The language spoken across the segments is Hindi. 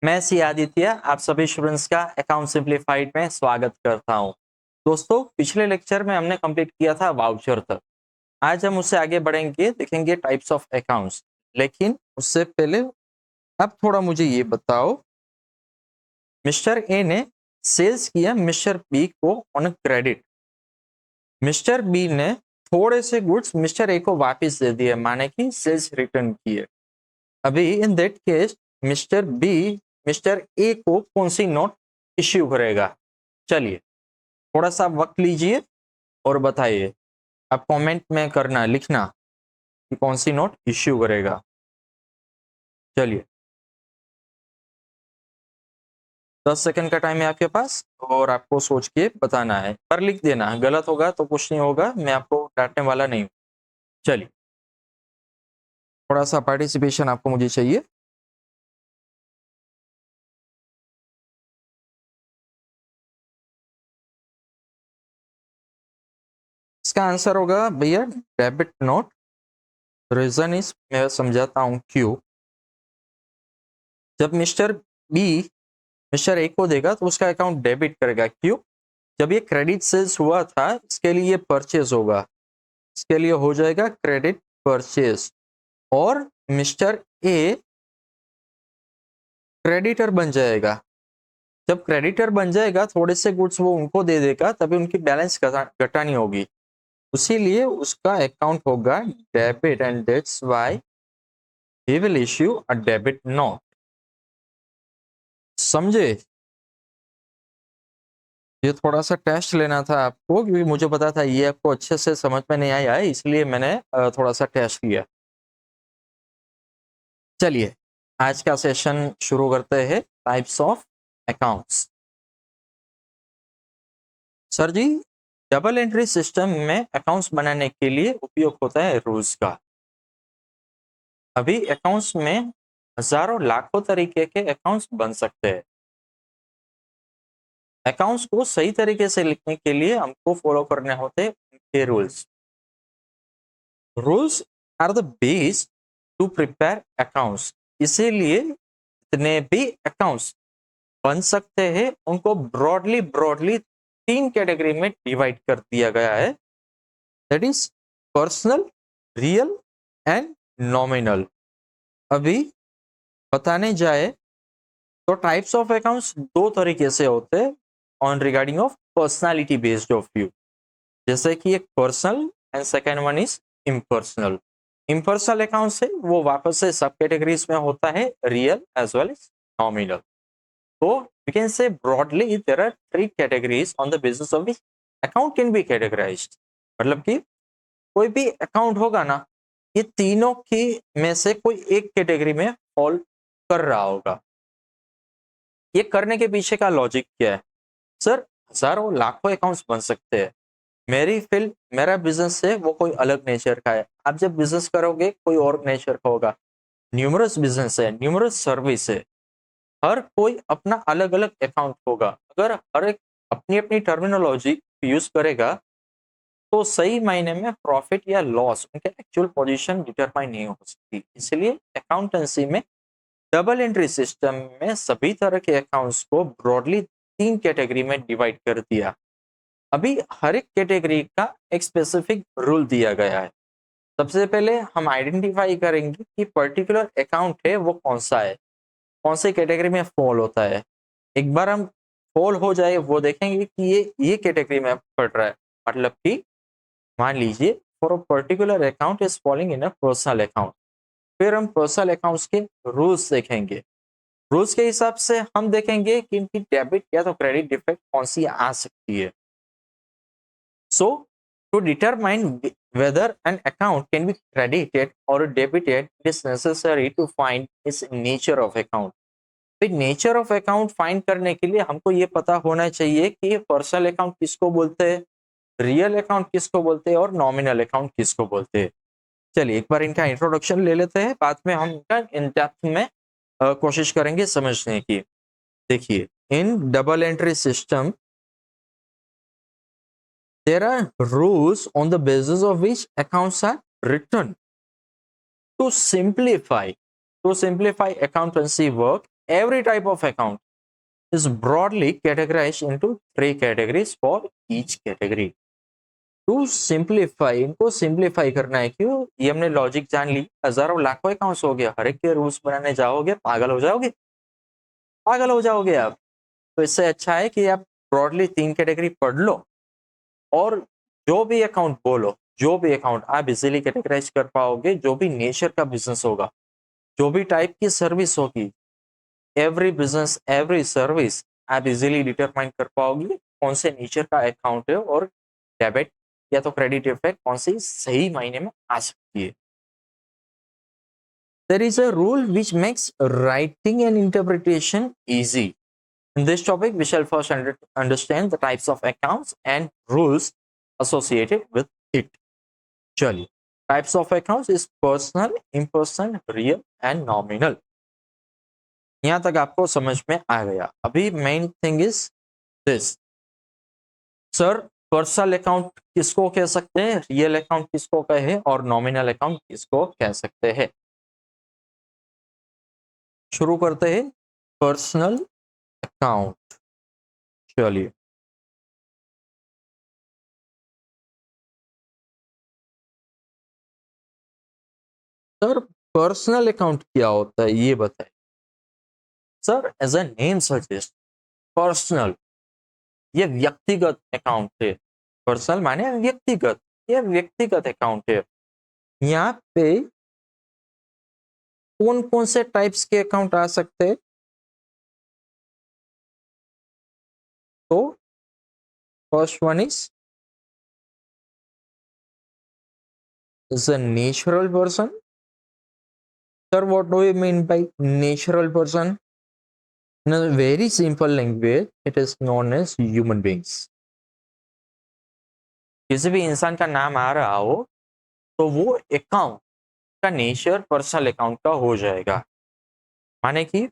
मैं सी आदित्य आप सभी स्टूडेंट्स का अकाउंट सिंप्लीफाइड में स्वागत करता हूं। दोस्तों, पिछले लेक्चर में हमने कंप्लीट किया था वाउचर तक। आज हम उससे आगे बढ़ेंगे, देखेंगे टाइप्स ऑफ अकाउंट्स। लेकिन उससे पहले अब थोड़ा मुझे ये बताओ, मिस्टर ए ने सेल्स किया मिस्टर बी को ऑन क्रेडिट। मिस्टर बी ने थोड़े से गुड्स मिस्टर ए को वापस दे दिए, माने कि सेल्स रिटर्न किए। अभी in that case mister B mister A को कौन सी नोट इश्यू करेगा? चलिए थोड़ा सा वक्त लीजिए और बताइए। आप कमेंट में करना, लिखना कि कौन सी नोट इश्यू करेगा। चलिए 10 सेकंड का टाइम है आपके पास और आपको सोच के बताना है, पर लिख देना। गलत होगा तो कुछ नहीं होगा, मैं आपको डांटने वाला नहीं हूं। चलिए थोड़ा सा पार्टिसिपेशन आपको मुझे चाहिए। इसका आंसर होगा भैया डेबिट नोट। रीजन इज, मैं समझाता हूं क्यों। जब मिस्टर बी मिस्टर ए को देगा तो उसका अकाउंट डेबिट करेगा। क्यों? जब ये क्रेडिट सेल्स हुआ था, इसके लिए परचेज होगा, इसके लिए हो जाएगा क्रेडिट परचेज। और मिस्टर ए क्रेडिटर बन जाएगा। जब क्रेडिटर बन जाएगा, थोड़े से गुड्स वो उनको दे देगा, तभी उनकी बैलेंस घटानी होगी। उसीलिए उसका अकाउंट होगा debit and that's why he will issue a debit note. समझे? ये थोड़ा सा टेस्ट लेना था आपको, क्योंकि मुझे पता था ये आपको अच्छे से समझ में नहीं आया है, इसलिए मैंने थोड़ा सा टेस्ट लिया। चलिए आज का सेशन शुरू करते हैं। Types of accounts. Sir ji, double entry system में अकाउंट्स बनाने के लिए उपयोग होता है रूल्स का। अभी अकाउंट्स में हजारों लाखों तरीके के अकाउंट्स बन सकते हैं। अकाउंट्स को सही तरीके से लिखने के लिए हमको फॉलो करने होते हैं उनके rules. Rules are the base to prepare accounts. इसीलिए जितने भी अकाउंट्स बन सकते हैं, उनको ब्रॉडली ब्रॉडली 3 कैटेगरी में डिवाइड कर दिया गया है। That is personal, real and nominal. अभी बताने जाए तो टाइप्स ऑफ अकाउंट्स 2 तरीके से होते हैं on regarding of personality based of view. जैसे कि एक personal and second one is impersonal. Impersonal accounts है वो वापस से सब कैटेगरीज में होता है, real as well as nominal. तो we can say broadly there are 3 categories on the basis of which account can be categorized। मतलब कि कोई भी अकाउंट होगा ना, ये तीनों की में से कोई एक कैटेगरी में फॉल कर रहा होगा। ये करने के पीछे का लॉजिक क्या है? सर, हजारों लाखों अकाउंट्स बन सकते हैं। मेरी फील्ड, मेरा बिजनेस है वो कोई अलग नेचर का है। आप जब बिजनेस करोगे कोई और नेचर का होगा। न्यूमरस बिजनेस है, न्यूमरस सर्विस है, हर कोई अपना अलग अलग अकाउंट होगा। अगर हर एक अपनी अपनी टर्मिनोलॉजी यूज करेगा तो सही मायने में प्रॉफिट या लॉस, उनके एक्चुअल पोजीशन डिटरमाइन नहीं हो सकती। इसलिए अकाउंटेंसी में डबल एंट्री सिस्टम में सभी तरह के अकाउंट्स को ब्रॉडली 3 कैटेगरी में डिवाइड कर दिया। अभी हर एक कैटेगरी का एक स्पेसिफिक रूल दिया गया है। सबसे पहले हम आइडेंटिफाई करेंगे कि पर्टिकुलर अकाउंट है वो कौन सा है, कौन से कैटेगरी में फॉल होता है। एक बार हम फॉल हो जाए वो देखेंगे कि ये कैटेगरी में पड़ रहा है। मतलब कि मान लीजिए for a particular account is falling in a personal account. फिर हम पर्सनल अकाउंट्स के रूल्स देखेंगे। रूल्स के हिसाब से हम देखेंगे कि इनकी डेबिट या तो क्रेडिट डिफेक्ट कौन सी आ सकती है। So to determine whether an account can be credited or debited, it is necessary to find its nature of account। फिर नेचर ऑफ अकाउंट फाइंड करने के लिए हमको ये पता होना चाहिए कि पर्सनल अकाउंट किसको बोलते हैं, रियल अकाउंट किसको बोलते हैं और नॉमिनल अकाउंट किसको बोलते हैं। चलिए एक बार इनका इंट्रोडक्शन ले लेते हैं, बाद में हम इनका इन डेप्थ में कोशिश करेंगे समझने की। देखिए, in double entry system there are rules on the basis of which accounts are written to simplify accountancy work every type of account is broadly categorized into three categories for each category. To simplify, इनको सिंप्लीफाई करना है। क्यों? ये हमने लॉजिक जान ली, हजारों लाखों अकाउंट्स हो गया, हर एक के रूल्स बनाने जाओगे पागल हो जाओगे, पागल हो जाओगे आप। तो इससे अच्छा है कि आप ब्रॉडली तीन कैटेगरी पढ़ लो और जो भी अकाउंट बोलो, जो भी अकाउंट आप इजीली कैटेगराइज कर पाओगे, जो भी नेचर का बिजनेस होगा, जो भी टाइप की सर्विस होगी, एवरी बिजनेस एवरी सर्विस आप इजीली डिटरमाइन कर पाओगे कौन से नेचर का अकाउंट है और डेबिट या तो क्रेडिट इफेक्ट कौन सी सही मायने में आ सकती है। There is a rule which makes writing and interpretation easy. In this topic, we shall first understand the types of accounts and rules associated with it. चलिए, types of accounts is personal, impersonal, real and nominal. यहां तक आपको समझ में आ गया। अभी main thing is this, sir personal account किसको कह सकते हैं, रियल अकाउंट किसको कहे और नॉमिनल अकाउंट किसको कह सकते हैं। शुरू करते हैं पर्सनल अकाउंट। चलिए, सर पर्सनल अकाउंट क्या होता है ये बताइए। Sir as a name suggest, personal ये व्यक्तिगत अकाउंट है। पर्सनल माने व्यक्तिगत, ये व्यक्तिगत अकाउंट है। यहाँ पे कौन कौन से टाइप्स के अकाउंट आ सकते हैं? तो first one is a natural person. Sir, what do you mean by natural person? In a very simple language, it is known as human beings. किसी भी इंसान का नाम आ रहा हो तो वो अकाउंट का नेचर पर्सनल अकाउंट का हो जाएगा। माने कि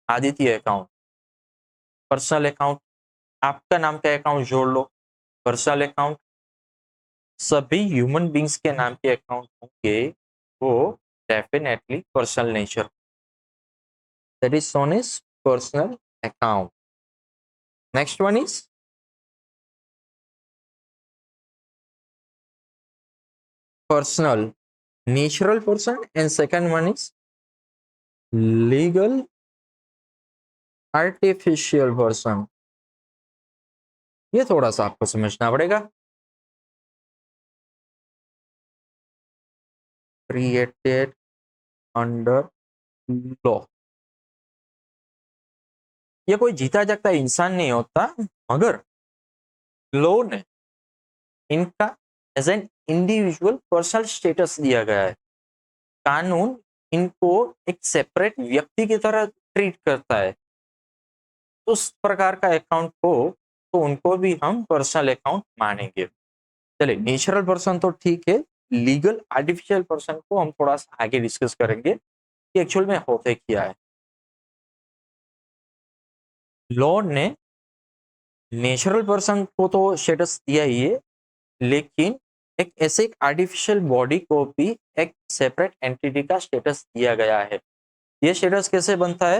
आदित्य अकाउंट, पर्सनल अकाउंट, आपका नाम का अकाउंट जोड़ लो, पर्सनल अकाउंट। सभी ह्यूमन बींग्स के नाम के अकाउंट होंगे वो definitely personal nature, that is known as personal account. Next one is personal natural person and second one is legal artificial person। ये थोड़ा सा आपको समझना पड़ेगा। क्रिएटेड अंडर लॉ, ये कोई जीता जागता इंसान नहीं होता, मगर लॉ ने इनका as an individual personal status दिया गया है। कानून इनको एक सेपरेट व्यक्ति की तरह ट्रीट करता है। उस प्रकार का अकाउंट हो तो उनको भी हम पर्सनल अकाउंट मानेंगे। चलिए, नेचुरल पर्सन तो ठीक है, लीगल आर्टिफिशियल पर्सन को हम थोड़ा सा आगे डिस्कस करेंगे कि एक्चुअल में होते क्या है। लॉ ने नेचुरल पर्सन को तो स्टेटस दिया ही है, लेकिन एक ऐसे आर्टिफिशियल बॉडी को भी एक सेपरेट एंटिटी का स्टेटस दिया गया है। ये स्टेटस कैसे बनता है,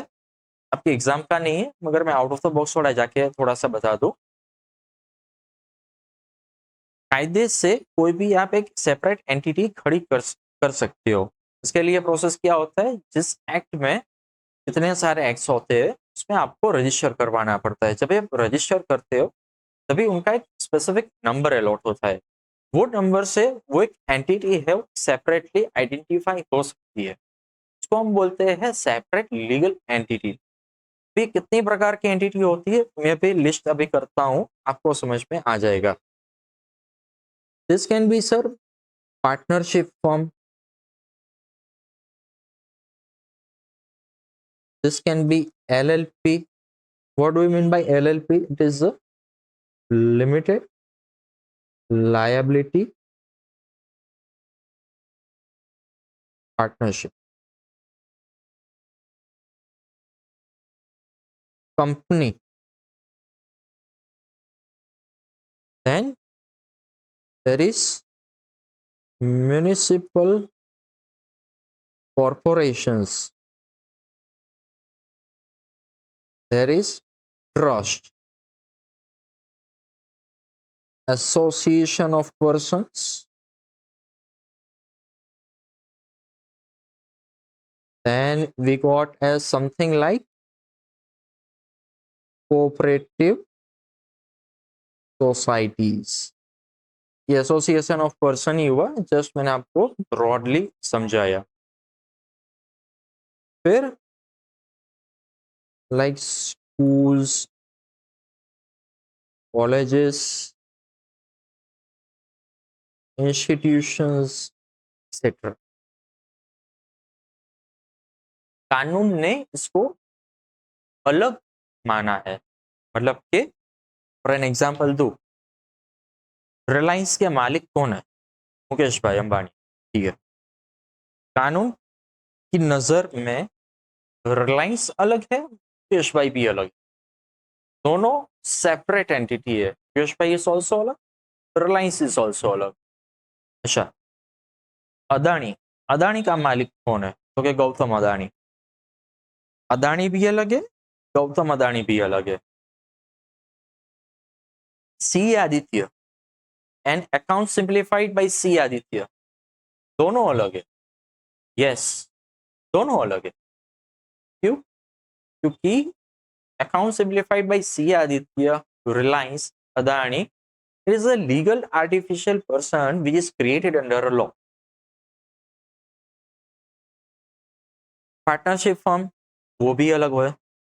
आपके एग्जाम का नहीं है, मगर मैं आउट ऑफ द बॉक्स थोड़ा जाके थोड़ा सा बता दूं। कायदे से कोई भी आप एक सेपरेट एंटिटी खड़ी कर सकते हो। इसके लिए प्रोसेस क्या होता है, जिस एक्ट में इतने सारे एक्ट्स होते हैं उसमें आपको रजिस्टर करवाना पड़ता है। जब आप रजिस्टर करते हो तभी उनका एक स्पेसिफिक नंबर अलॉट होता है। वो नंबर से वो एक एंटिटी है सेपरेटली आइडेंटिफाई हो सकती है। इसको हम बोलते हैं सेपरेट लीगल एंटिटी। भी कितनी प्रकार की एंटिटी होती है मैं भी लिस्ट अभी करता हूँ, आपको समझ में आ जाएगा। This can be sir partnership form, this can be LLP. What do we mean by LLP? It is a limited liability partnership. Company. Then there is municipal corporations. There is trust, association of persons, then we got as something like cooperative societies. ये एसोसिएशन ऑफ पर्सन ही हुआ, जस्ट मैंने आपको ब्रॉडली समझाया. फिर like schools, colleges, institutions etcetera. कानून ने इसको अलग माना है. मतलब कि फॉर एन एग्जांपल दो, रिलायंस के मालिक कौन है? मुकेश भाई अंबानी. ठीक है, कानून की नजर में रिलायंस अलग है, मुकेश भाई भी अलग है. दोनों सेपरेट एंटिटी है. मुकेश भाई इज ऑल्सो अलग, रिलायंस इज ऑल्सो अलग. अच्छा, अदानी, अदानी का मालिक कौन है? तो क्या गौतम अदानी. अदानी भी अलग है, गौतम अदानी भी अलग है. C Aditya and account simplified by C Aditya, दोनों अलग है. यस, दोनों अलग है. क्यों? क्योंकि account simplified by C Aditya, Reliance, Adani, it is a legal artificial person which is created under a law. Partnership firm वो भी अलग है.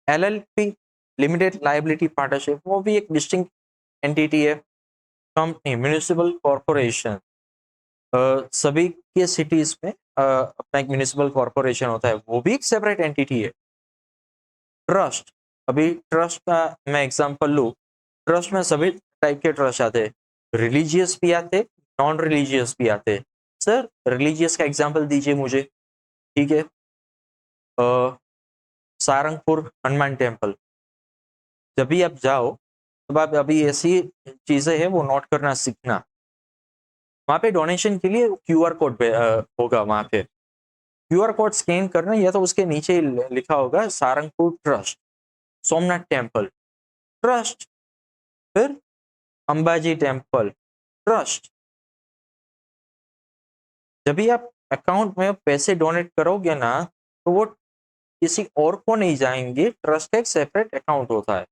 एलएलपी, लिमिटेड लायबिलिटी पार्टनरशिप, वो भी एक डिस्टिंक्ट एंटिटी है. कंपनी, म्यूनिसिपल कॉर्पोरेशन, सभी के सिटीज में अपना एक म्यूनिसिपल कॉर्पोरेशन होता है, वो भी एक सेपरेट एंटिटी है. ट्रस्ट, अभी ट्रस्ट का मैं एग्जांपल लूँ, ट्रस्ट में सभी टाइप के ट्रस्ट आते हैं. रिलीजियस भी आते, नॉन रिलीजियस भी आते. सर रिलीजियस का एग्जांपल दीजिए मुझे. ठीक है, सारंगपुर हनुमान टेम्पल, जब भी आप जाओ तब आप अभी ऐसी चीजें हैं वो नोट करना सीखना. वहाँ पे डोनेशन के लिए क्यूआर कोड पे होगा. वहाँ पे क्यूआर कोड स्कैन करना, या तो उसके नीचे लिखा होगा Sarangpur trust, Somnath temple trust, फिर अंबाजी टेम्पल ट्रस्ट. जब भी आप अकाउंट में पैसे डोनेट करोगे ना, तो वो किसी और को नहीं जाएंगे. ट्रस्ट का एक सेपरेट अकाउंट होता है,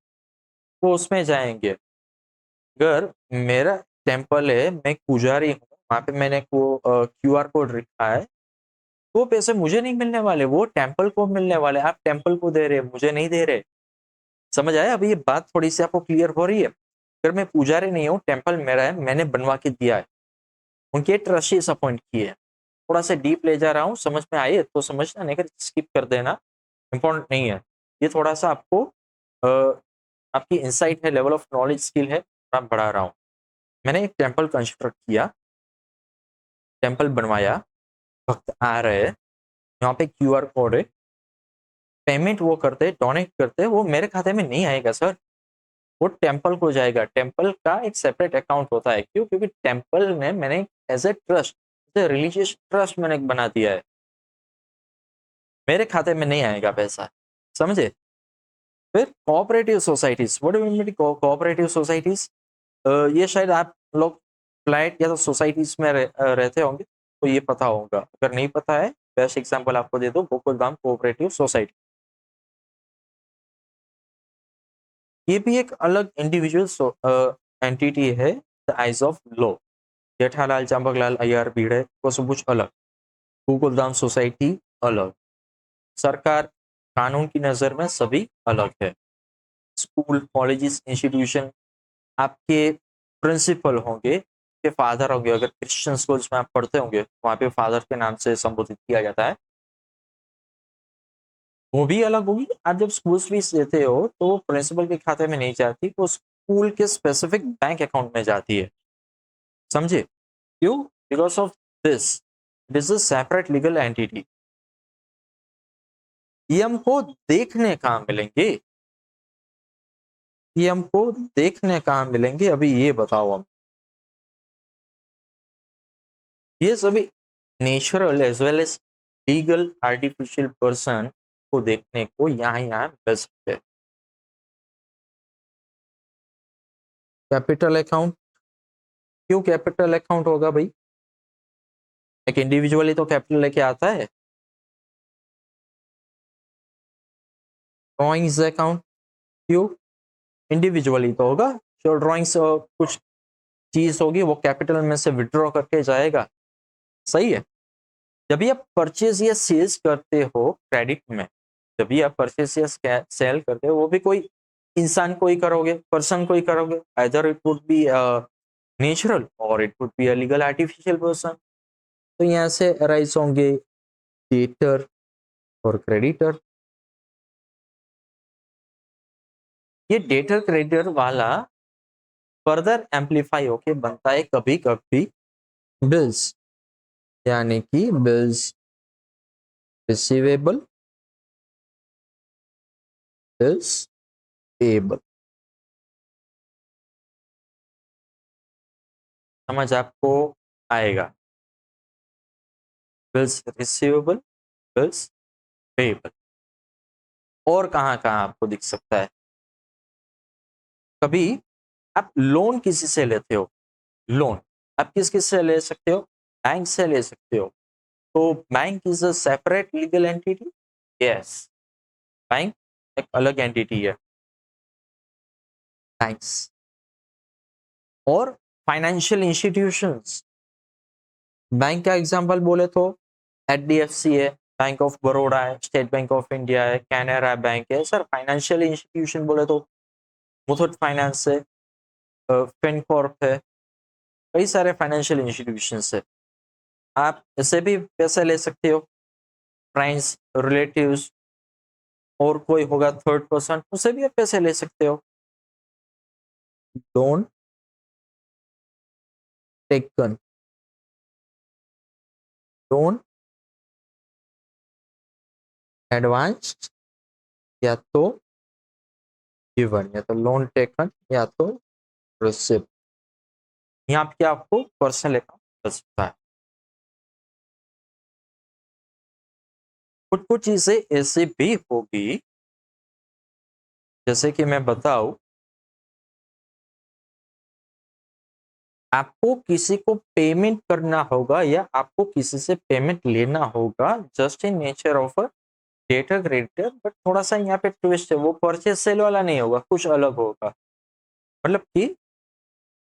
वो उसमें जाएंगे. अगर मेरा टेम्पल है, मैं पुजारी हूँ, वहाँ पे मैंने वो क्यूआर कोड रखा है, वो पैसे मुझे नहीं मिलने वाले, वो टेम्पल को मिलने वाले. आप टेम्पल को दे रहे, मुझे नहीं दे रहे. समझ आया? अभी ये बात थोड़ी सी आपको क्लियर हो रही है? अगर मैं पुजारी नहीं हूँ, टेम्पल मेरा है, मैंने बनवा के दिया है, उनके ट्रस्टीज अपॉइंट किए. थोड़ा सा डीप ले जा रहा हूँ, समझ में आए तो समझना, नहीं कर स्किप कर देना, इंपॉर्टेंट नहीं है. ये थोड़ा सा आपको आपकी इंसाइट है, लेवल ऑफ नॉलेज स्किल है, मैं बढ़ा रहा हूँ. मैंने एक टेम्पल कंस्ट्रक्ट किया, टेम्पल बनवाया, भक्त आ रहे हैं, यहाँ पे क्यूआर कोड है, पेमेंट वो करते, डोनेट करते, वो मेरे खाते में नहीं आएगा सर, वो टेम्पल को जाएगा. टेम्पल का एक सेपरेट अकाउंट होता है. क्यों? क्योंकि टेम्पल में मैंने as a trust, religious trust मैंने बना दिया है, मेरे खाते में नहीं आएगा पैसा. समझे? फिर cooperative societies, what do you mean cooperative societies? ये शायद आप लोग फ्लैट या तो सोसाइटीज में रहते होंगे तो ये पता होगा. अगर नहीं पता है, बेस्ट एग्जांपल आपको दे दो, गोकुलधाम कोऑपरेटिव सोसाइटी. ये भी एक अलग इंडिविजुअल एंटिटी है the eyes of law. Jethalal, Champaklal, Iyer, Bhide, वो सब कुछ अलग. गोकुलधाम सोसाइटी अलग. सरकार, कानून की नजर में सभी अलग है. स्कूल, कॉलेजेस, इंस्टीट्यूशन, आपके प्रिंसिपल होंगे, के फादर होंगे. अगर क्रिश्चियन स्कूल्स में आप पढ़ते होंगे, वहाँ पे फादर के नाम से संबोधित किया जाता है, वो भी अलग होगी. आप जब स्कूल फीस देते हो तो वो प्रिंसिपल के खाते में नहीं जाती, वो स्कूल के स्पेसिफिक बैंक अकाउंट में जाती है. समझे? क्यों? Because of this, it is a separate legal entity. ये हमको देखने कहाँ मिलेंगे? ये हमको देखने कहाँ मिलेंगे? अभी ये बताओ हम. ये सभी natural as well as legal artificial person को देखने को यहाँ यहाँ मिल सकते हैं. कैपिटल अकाउंट, क्यों कैपिटल अकाउंट होगा भाई? एक इंडिविजुअली तो कैपिटल लेके आता है। ड्रॉइंग्स अकाउंट, क्यों? इंडिविजुअली तो होगा। जो ड्रॉइंग्स कुछ चीज होगी वो कैपिटल में से विड्रॉ करके जाएगा, सही है। जब भी आप परचेज या सेल्स करते हो क्रेडिट में, जब भी आप परचेज या सेल करते हो, वो भी कोई इंसान को ही करोगे, पर्सन को ही करोगे, either it would be natural और it would be a legal artificial person. तो यहाँ से अराइज होंगे डेटर और क्रेडिटर। ये डेटर क्रेडिटर वाला फर्दर एम्पलीफाई होके बनता है कभी कभी बिल्स, यानी कि बिल्स रिसीवेबल, बिल्स पेबल। समझ आपको आएगा? Bills receivable, bills payable. और कहाँ कहाँ आपको दिख सकता है? कभी आप लोन किसी से लेते हो, लोन आप किस किस से ले सकते हो? बैंक से ले सकते हो। तो bank is a separate legal entity. Yes, bank एक अलग एंटिटी है, बैंक्स। और फाइनेंशियल इंस्टीट्यूशंस, बैंक का एग्जांपल बोले तो एचडीएफसी है, बैंक ऑफ बड़ौदा है, स्टेट बैंक ऑफ इंडिया है, कैनरा बैंक है। सर फाइनेंशियल इंस्टीट्यूशन बोले तो मुथूट फाइनेंस है, फिनकॉर्प है, कई सारे फाइनेंशियल इंस्टीट्यूशंस है। आप इससे भी पैसे ले सकते हो, फ्रेंड्स, रिलेटिव्स और कोई होगा थर्ड पर्सन, उससे भी आप पैसे ले सकते हो। लोन टेकन, लोन एडवांस या तो गिवन, या तो लोन टेकन या तो रिसिप्ट। यहाँ पे आपको पर्सनल अकाउंट कर सकता है। कुछ कुछ चीजें ऐसी भी होगी, जैसे कि मैं बताऊं, आपको किसी को पेमेंट करना होगा या आपको किसी से पेमेंट लेना होगा, just in nature of a debtor creditor. But थोड़ा सा यहाँ पे ट्विस्ट है, वो परचेज सेल वाला नहीं होगा, कुछ अलग होगा। मतलब कि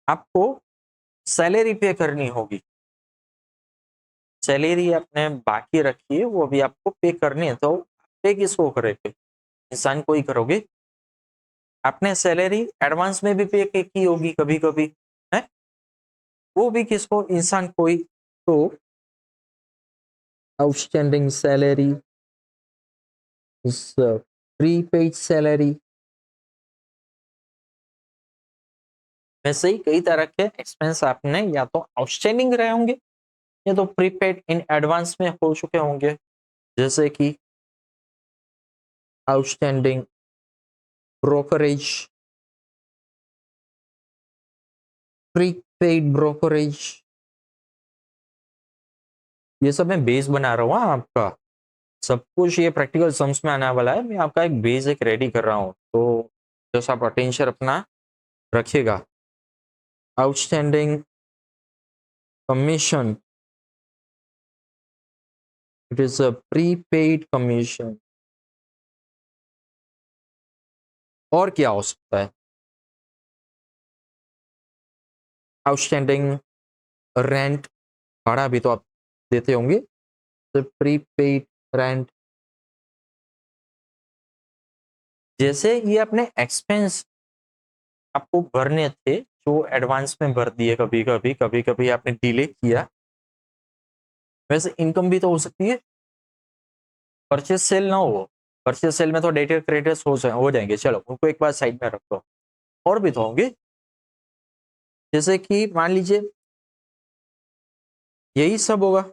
आपको सैलरी पे करनी होगी, सैलरी आपने बाकी रखी है वो भी आपको पे करनी है। तो पे किसको करोगे? इंसान को ही करोगे। आपने सैलरी एडवांस में भी पे की होगी कभी कभी, है वो भी किसको? इंसान को ही। तो outstanding salary is prepaid salary. वैसे ही कई तरह के एक्सपेंस आपने या तो आउटस्टैंडिंग रहे होंगे या तो प्रीपेड इन एडवांस में हो चुके होंगे, जैसे कि आउटस्टैंडिंग ब्रोकरेज, प्रीपेड ब्रोकरेज। ये सब मैं बेस बना रहा हूँ आपका, सब कुछ ये प्रैक्टिकल सम्स में आने वाला है। मैं आपका एक बेस एक रेडी कर रहा हूँ, तो जैसा आप अटेंशन अपना रखिएगा। Outstanding commission, it is a prepaid commission. और क्या हो सकता है? आउटस्टैंडिंग रेंट, भाड़ा भी तो आप देते होंगे, तो प्रीपेड रेंट। जैसे ये अपने एक्सपेंस आपको भरने थे जो एडवांस में भर दिए, कभी कभी कभी कभी आपने डिले किया। वैसे इनकम भी तो हो सकती है, परचेज सेल ना हो। परचेज सेल में तो डेटेड क्रेडिटर्स हो जाएंगे, चलो उनको एक बार साइड में रख दो। और भी तो होंगे, जैसे कि मान लीजिए यही सब होगा।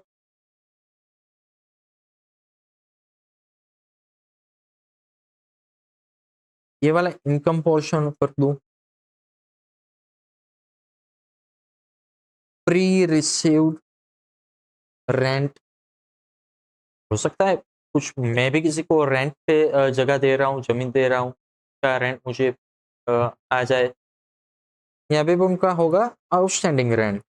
ये वाला इनकम पोर्शन कर दूं, प्री रिसीव्ड रेंट। हो सकता है कुछ मैं भी किसी को रेंट पे जगह दे रहा हूँ, जमीन दे रहा हूँ, क्या रेंट मुझे आ जाए। यहाँ पे भी उनका होगा आउटस्टैंडिंग रेंट,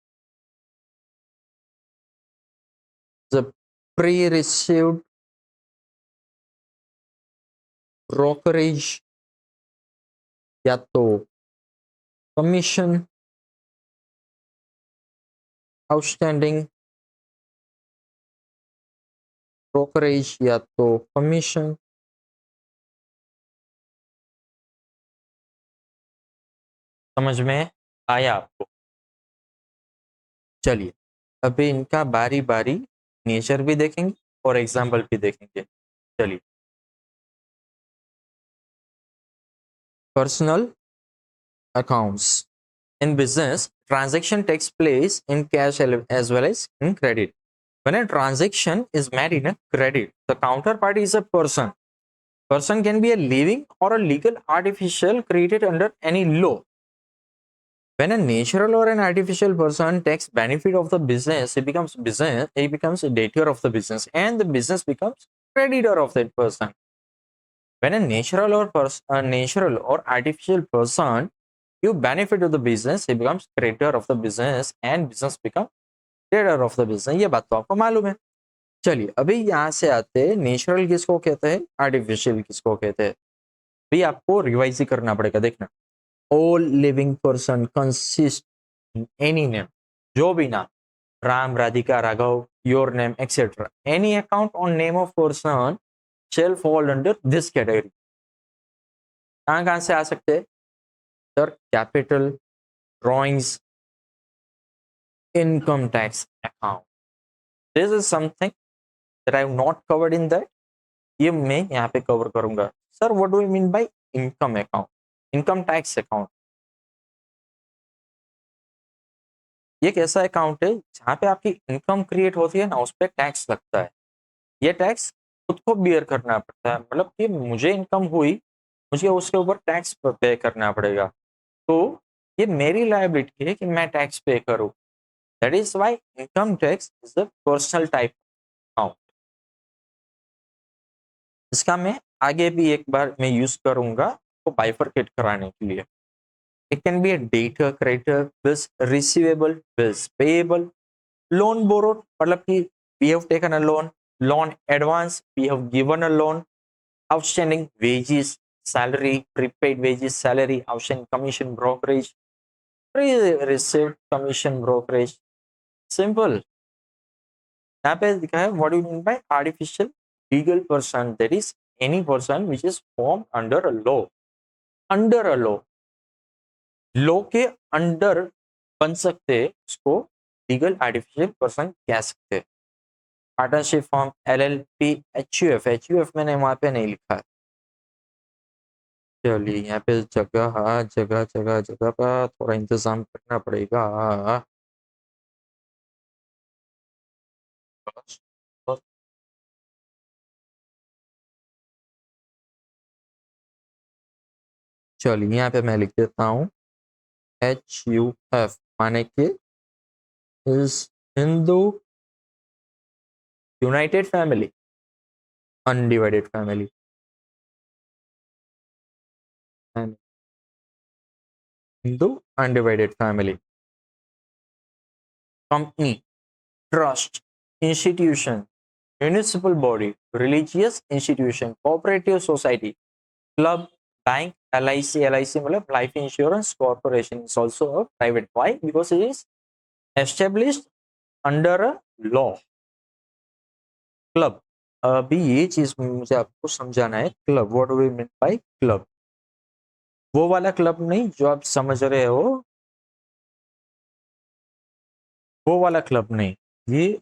जब प्री रिसीव्ड ब्रोकरेज या तो कमीशन, आउटस्टैंडिंग ब्रोकरेज या तो कमीशन। समझ में आया आपको? चलिए अभी इनका बारी बारी नेचर भी देखेंगे और एग्जाम्पल भी देखेंगे। चलिए, personal accounts. In business, transaction takes place in cash as well as in credit. When a transaction is made in a credit, the counterparty is a person. Person can be a living or a legal artificial created under any law. When a natural or an artificial person takes benefit of the business, he becomes a debtor of the business, and the business becomes creditor of that person. When a natural or artificial person you benefit of the business, he becomes creator of the business and business becomes creator of the business। ये बात तो आपको मालूम है। चलिए अभी यहाँ से आते हैं, नेचुरल किसको कहते हैं, आर्टिफिशियल किसको कहते हैं। भी आपको रिवाइज ही करना पड़ेगा। देखना, all living person consist any name, जो भी नाम, Ram, Radhika, Raghav, your name etcetera, any account on name of person shall fall under this category. कहाँ से आ सकते हैं sir? Capital, drawings, income tax account. This is something that I have not covered in that. ये मैं यहाँ पे कवर करूंगा। Sir what do you mean bye income account, income tax account? ये एक ऐसा अकाउंट है जहाँ पे आपकी इनकम क्रिएट होती है ना, उस पर टैक्स लगता है। ये टैक्स खुद को बियर करना पड़ता है, मतलब कि मुझे इनकम हुई, मुझे उसके ऊपर टैक्स पे करना पड़ेगा। तो ये मेरी लायबिलिटी है कि मैं टैक्स पे करूँ। That is why income tax is the personal type account. इसका मैं आगे भी एक बार मैं यूज करूंगा तो बाइफरकेट कराने के लिए। It can be a debtor, creditor, bills receivable, bills payable, loan borrowed, मतलब कि we have taken a loan, loan advance, we have given a loan, outstanding wages, salary, prepaid wages, salary, outstanding commission, brokerage, pre received commission, brokerage. Simple. यहाँ पे लिखा है what do you mean by artificial legal person, that is any person which is formed under a law, under a law के अंडर बन सकते हैं, उसको लीगल आर्टिफिशियल पर्सन कह सकते हैं। Partnership form, LLP, HUF, HUF मैंने वहां पे नहीं लिखा है। चलिए यहाँ पे जगह जगह जगह जगह का थोड़ा इंतजाम करना पड़ेगा। चलिए यहाँ पे मैं लिख देता हूँ HUF, माने कि is Hindu united family, undivided family, Hindu undivided family. Company, trust, institution, municipal body, religious institution, cooperative society, club, bank, LIC, LIC मतलब life insurance corporation is also a private. Why? Because it is established under a law. Club, अभी ये चीज मुझे आपको समझाना है। Club, what do we mean by club? वो वाला क्लब नहीं जो आप समझ रहे हो, वो वाला क्लब नहीं। ये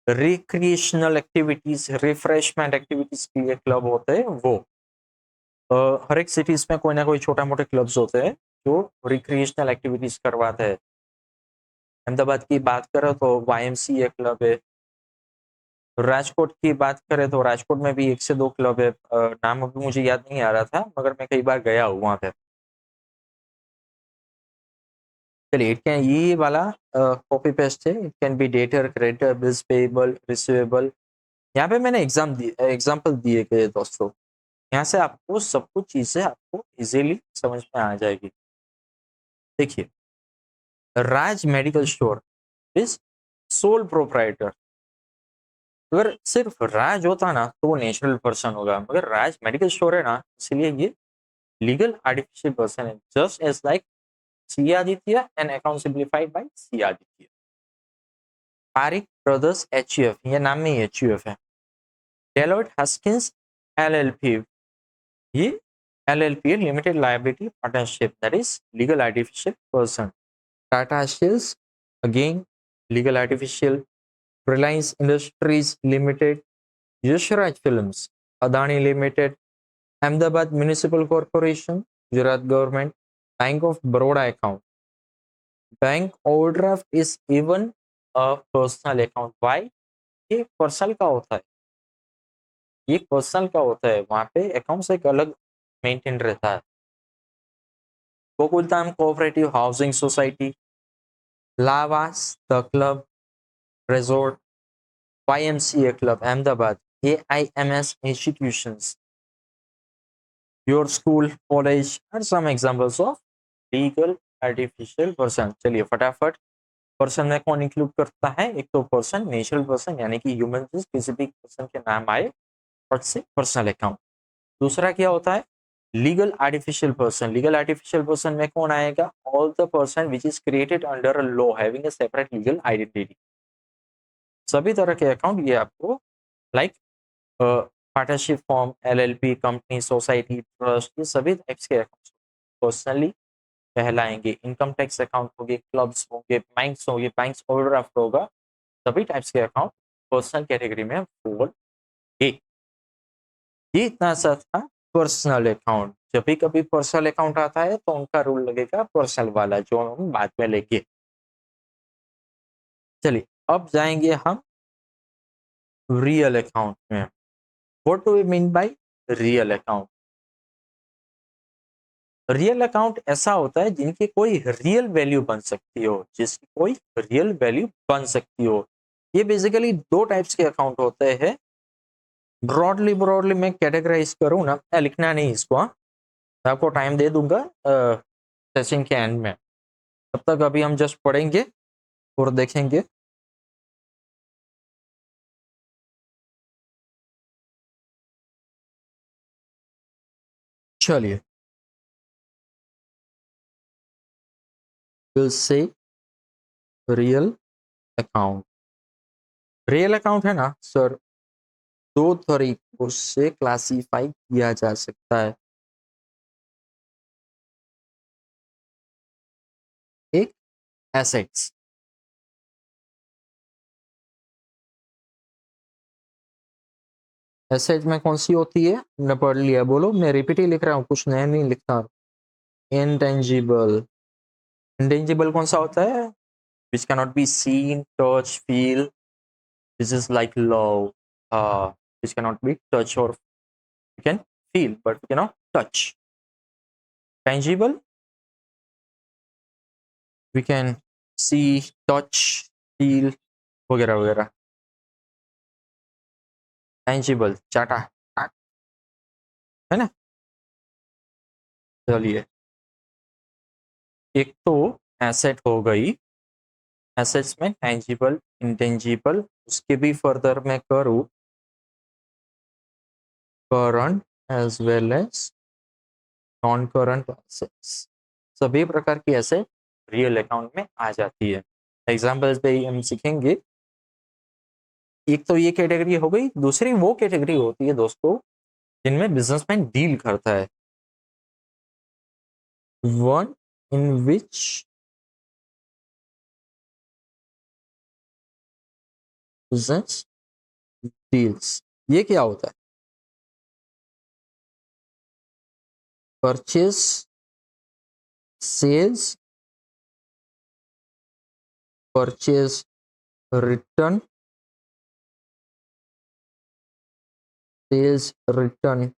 रिक्रिएशनल एक्टिविटीज, रिफ्रेशमेंट एक्टिविटीज के लिए क्लब होते हैं वो। हर एक सिटीज में कोई ना कोई छोटा मोटे क्लब्स होते हैं जो रिक्रिएशनल एक्टिविटीज करवाते हैं। अहमदाबाद की बात करें तो YMCA क्लब है। राजकोट की बात करें तो राजकोट में भी 1 से 2 क्लब है। नाम अभी मुझे याद नहीं आ रहा था, मगर मैं कई बार गया हूँ वहां पे। चलिए, इट कैन, ये वाला कॉपी पेस्ट है। It can B debtor, creditor, bills payable, receivable. यहाँ पे मैंने एग्जाम्पल दिए गए दोस्तों। यहाँ से आपको सब कुछ चीजें आपको इजीली समझ में आ जाएगी। देखिए, Raj medical store is sole proprietor. अगर सिर्फ राज होता ना तो वो नेचुरल पर्सन होगा, मगर राज मेडिकल स्टोर है ना, इसलिए ये लीगल आर्टिफिशियल पर्सन है, just as like C Aditya and account simplified by C Aditya. Parikh brothers HUF, ये नाम में एचयूएफ है। डेलॉयट हस्किंस एलएलपी, ये LLP limited liability partnership, that is legal artificial person. Tata steels again legal artificial. Reliance industries limited, Yashraj films, Adani limited, Ahmedabad municipal corporation, Gujarat government, bank of Baroda account. Bank overdraft is even a personal account. Why? ये पर्सनल का होता है, ये पर्सनल का होता है, वहां पे अकाउंट्स एक अलग मेंटेन रहता है। Gokuldham cooperative housing society, Lavasa the club resort, YMCA club Ahmedabad, AIMS institutions, your school, college are some examples of legal artificial person। चलिए फटाफट, पर्सन में कौन इंक्लूड करता है? एक तो पर्सन नेचुरल पर्सन यानी कि ह्यूमन से स्पेसिफिक पर्सन के नाम आए और से पर्सनल अकाउंट। दूसरा क्या होता है? Legal artificial person. Legal artificial person में कौन आएगा? All the person which is created under a law having a separate legal identity. सभी तरह के अकाउंट ये आपको like partnership form, LLP, company, society, trust, ये सभी टाइप्स के अकाउंट पर्सनली कहलाएंगे। इनकम टैक्स अकाउंट होंगे, क्लब्स होंगे, बैंक्स ओवरड्राफ्ट होगा, सभी टाइप्स के अकाउंट पर्सनल कैटेगरी में फॉल। ये इतना सा था पर्सनल अकाउंट। जब भी कभी पर्सनल अकाउंट आता है तो उनका रूल लगेगा पर्सनल वाला, जो हम बाद में लेंगे। चलिए अब जाएंगे हम रियल अकाउंट में। What do we mean by real account? Real account ऐसा होता है जिनकी कोई रियल वैल्यू बन सकती हो, जिसकी कोई रियल वैल्यू बन सकती हो। ये बेसिकली दो टाइप्स के अकाउंट होते हैं। ब्रॉडली मैं कैटेगराइज करूँ ना, लिखना नहीं इसको, हाँ? मैं आपको टाइम दे दूंगा सेशन के एंड में, तब तक अभी हम जस्ट पढ़ेंगे और देखेंगे। चलिए will say real account. Real account है ना सर, दो तरीकों से क्लासिफाई किया जा सकता है। एक एसेट्स, एसेट में कौन सी होती है? हमने पढ़ लिया, बोलो, मैं रिपीट ही लिख रहा हूँ, कुछ नया नहीं लिखता। इंटेंजिबल, इंटेंजिबल कौन सा होता है? Which can not be seen, touch, feel, this is like love, which can not be touch और you can feel but you cannot touch। Tangible, we can see, touch, feel वगैरह वगैरह। Tangible चाटा है ना। चलिए, एक तो एसेट हो गई, एसेट्स में टैंजिबल, इंटेंजिबल, उसके भी फर्दर मैं करूँ current as well as non current assets, सभी प्रकार की एसेट रियल अकाउंट में आ जाती है। एग्जाम्पल्स पे हम सीखेंगे। एक तो ये कैटेगरी हो गई, दूसरी वो कैटेगरी होती है दोस्तों जिनमें बिजनेसमैन डील करता है। One in which business deals, ये क्या होता है? Purchase, sales, purchase return, sales return,